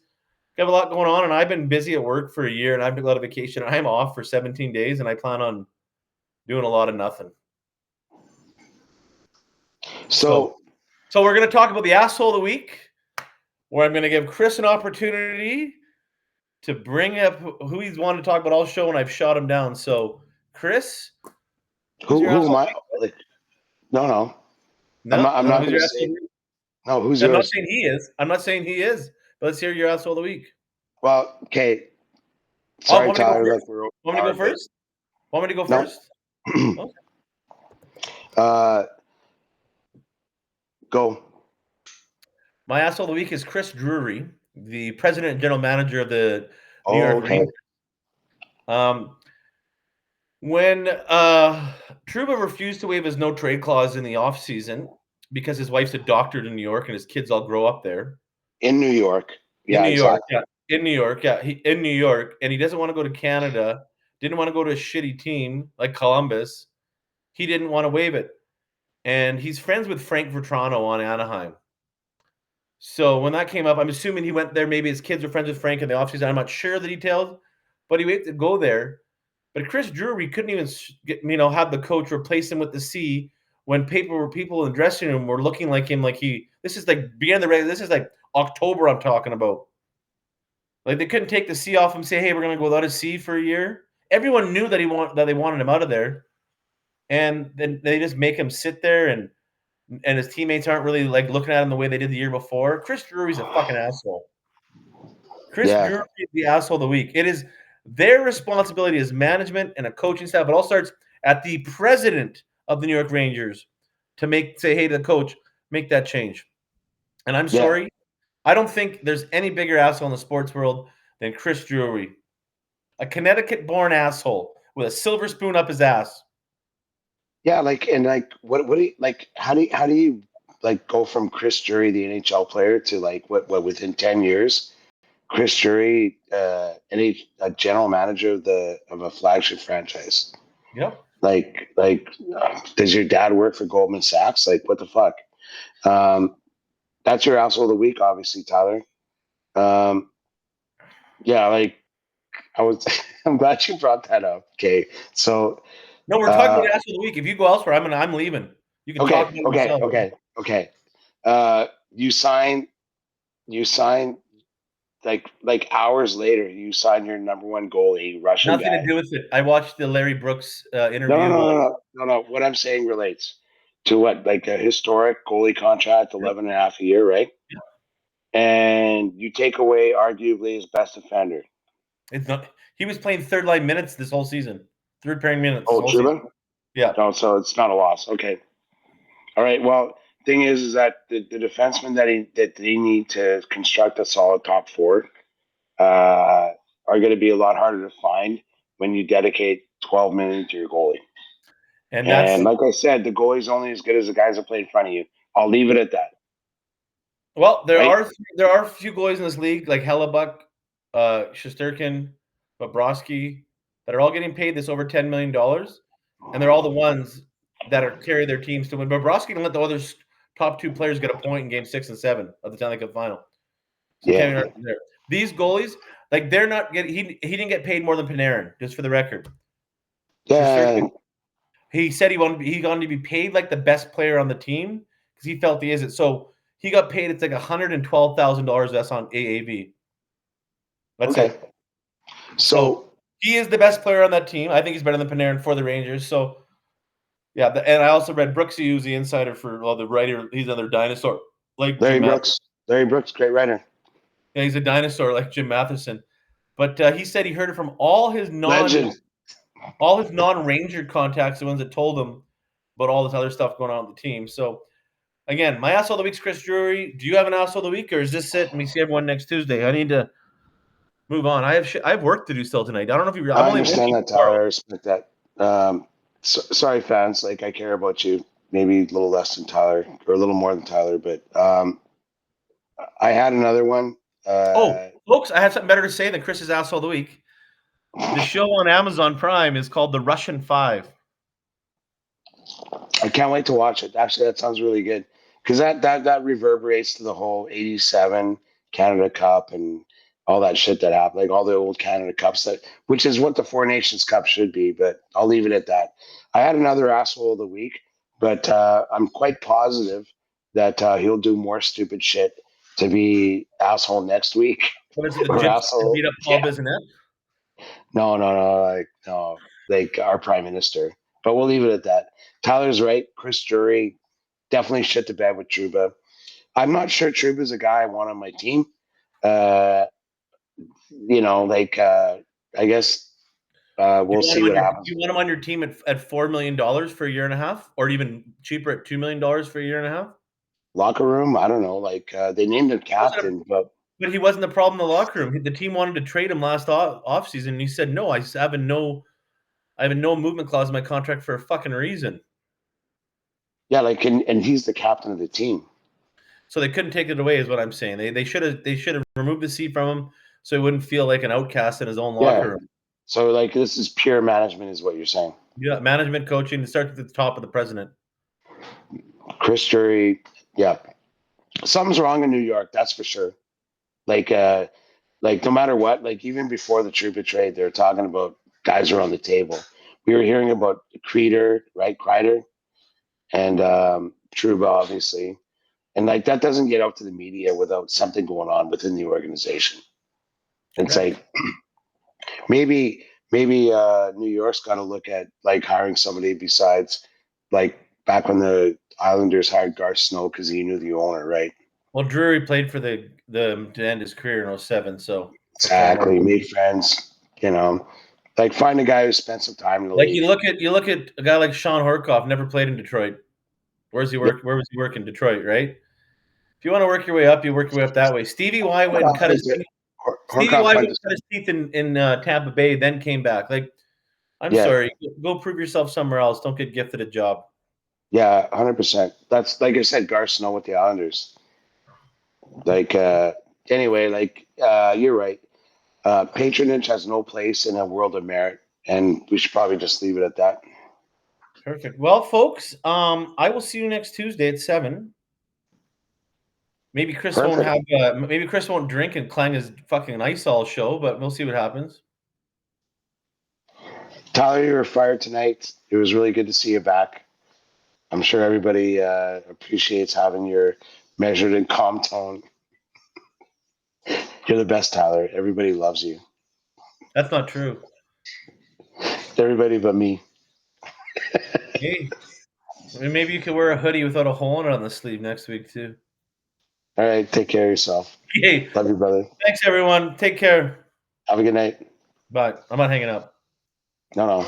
have a lot going on, and I've been busy at work for a year, and I've been a lot of vacation. I'm off for 17 days, and I plan on doing a lot of nothing. So we're going to talk about the asshole of the week, where I'm going to give Chris an opportunity to bring up who he's wanted to talk about all show, and I've shot him down. So, Chris, Who am I? Like, no. I'm not going to say. No, who's I'm yours? not saying he is. I'm not saying he is. But let's hear your asshole of the week. Well, okay. Sorry, Tyler. Want me to go first? Want me to go first? Okay. Go. My asshole of the week is Chris Drury, the president and general manager of the New York Rangers. When Trouba refused to waive his no trade clause in the offseason because his wife's a doctor in New York and his kids all grow up there. In New York. Yeah, in New York. Yeah. In New York. Yeah. In New York. And he doesn't want to go to Canada. Didn't want to go to a shitty team like Columbus. He didn't want to waive it. And he's friends with Frank Vetrano on Anaheim. So when that came up, I'm assuming he went there. Maybe his kids are friends with Frank in the offseason. I'm not sure the details, but he waited to go there. But Chris Drury couldn't even have the coach replace him with the C when people in the dressing room were looking like him. This is like beginning of the regular. This is like October. I'm talking about. Like they couldn't take the C off him and say, "Hey, we're going to go without a C for a year." Everyone knew that they wanted him out of there, and then they just make him sit there, and his teammates aren't really like looking at him the way they did the year before. Chris Drury's a fucking asshole. Chris Drury is the asshole of the week. It is their responsibility as management and a coaching staff. It all starts at the president of the New York Rangers to say, "Hey, to the coach, make that change." And I'm sorry. I don't think there's any bigger asshole in the sports world than Chris Drury. A Connecticut-born asshole with a silver spoon up his ass. Yeah, what do you like? How do you like go from Chris Drury, the NHL player, to like what within 10 years, Chris Drury, a general manager of a flagship franchise? Yep. Like, does your dad work for Goldman Sachs? Like, what the fuck? That's your asshole of the week, obviously, Tyler. Yeah, like I'm glad you brought that up. Okay, so no, we're talking about asshole of the week. If you go elsewhere, I'm leaving. You can talk about yourself. Okay. You sign like hours later. You sign your number one goalie, Russian Nothing guy. to do with it. I watched the Larry Brooks interview. No. What I'm saying relates to what, like a historic goalie contract, 11 and a half a year, right? Yeah. And you take away arguably his best defender. It's not. He was playing third line minutes this whole season. Third pairing minutes. Oh, Truba? Yeah. No, so it's not a loss. Okay. All right. Well, thing is that the defensemen that they need to construct a solid top four are going to be a lot harder to find when you dedicate 12 minutes to your goalie. And like I said, the goalie's only as good as the guys that play in front of you. I'll leave it at that. Well, there are a few goalies in this league like Hellebuck, Shesterkin, Bobrovsky that are all getting paid this over $10 million, and they're all the ones that carry their teams to win. Bobrovsky can let the others top two players get a point in game 6 and 7 of the Stanley Cup final. So Yeah. Kevin Hart is there. These goalies, like they're not getting. He didn't get paid more than Panarin, just for the record. Yeah. He said he wanted to be paid like the best player on the team because he felt he isn't. So he got paid. It's like $112,000. That's on AAV. That's Okay. it. So he is the best player on that team. I think he's better than Panarin for the Rangers. So yeah, and I also read Brooksy, who's the insider for the writer. He's another dinosaur, like Larry Jim Brooks. Larry Brooks, great writer. Yeah, he's a dinosaur like Jim Matheson. But he said he heard it from all his Legend. non-Ranger contacts, the ones that told him about all this other stuff going on with the team. So again, my asshole of the week's Chris Drury. Do you have an asshole of the week, or is this it and we see everyone next Tuesday? I need to move on. I have work to do still tonight. I don't know if you. I understand that, Tyler. I respect that. Sorry, fans. Like, I care about you. Maybe a little less than Tyler, or a little more than Tyler. But I had another one. Folks, I have something better to say than Chris's asshole of the week. The show on Amazon Prime is called The Russian Five. I can't wait to watch it. Actually, that sounds really good because that reverberates to the whole '87 Canada Cup and all that shit that happened, like all the old Canada Cups, which is what the Four Nations Cup should be. But I'll leave it at that. I had another asshole of the week, but I'm quite positive that he'll do more stupid shit to be asshole next week. What is it? The gypsy beat up Paul Bissonnette? No, like our prime minister. But we'll leave it at that. Tyler's right. Chris Drury definitely shit the bed with Trouba. I'm not sure Trouba's a guy I want on my team. I guess we'll see what happens. Do you want him on your team at $4 million for a year and a half, or even cheaper at $2 million for a year and a half? Locker room, I don't know. Like they named him captain, but he wasn't the problem in the locker room. The team wanted to trade him last offseason, and he said, "No, I have a no movement clause in my contract for a fucking reason." Yeah, and he's the captain of the team. So they couldn't take it away, is what I'm saying. They should have removed the seat from him so he wouldn't feel like an outcast in his own locker room. So like this is pure management, is what you're saying. Yeah, management, coaching. It starts at the top of the president. Chris Drury, yeah. Something's wrong in New York, that's for sure. Like no matter what, like even before the Trouba trade, they're talking about guys are on the table. We were hearing about Kreider, and Trouba, obviously. And like that doesn't get out to the media without something going on within the organization. It's like maybe New York's got to look at like hiring somebody besides like back when the Islanders hired Garth Snow because he knew the owner, right? Well, Drury played for the to end his career in 07, so exactly made friends. Like find a guy who spent some time in the league. You look at a guy like Sean Horkoff, never played in Detroit. Where's he work? Yep. Where was he working? Detroit, right? If you want to work your way up, you work your way up that way. Stevie Y went and cut his teeth. Stevie Y went and cut his teeth in Tampa Bay, then came back. Like, I'm sorry, go prove yourself somewhere else. Don't get gifted a job. Yeah, 100%. That's like I said, Garth Snow with the Islanders. Like, anyway, like you're right. Patronage has no place in a world of merit, and we should probably just leave it at that. Perfect. Well, folks, I will see you next Tuesday at 7. Maybe Chris won't have. Maybe Chris won't drink and clang his fucking ice all show, but we'll see what happens. Tyler, you were fired tonight. It was really good to see you back. I'm sure everybody appreciates having your measured and calm tone. You're the best, Tyler. Everybody loves you. That's not true. Everybody but me. Hey, maybe you could wear a hoodie without a hole in it on the sleeve next week too. All right, take care of yourself. Hey, love you, brother. Thanks, everyone. Take care. Have a good night. Bye. I'm not hanging up. No.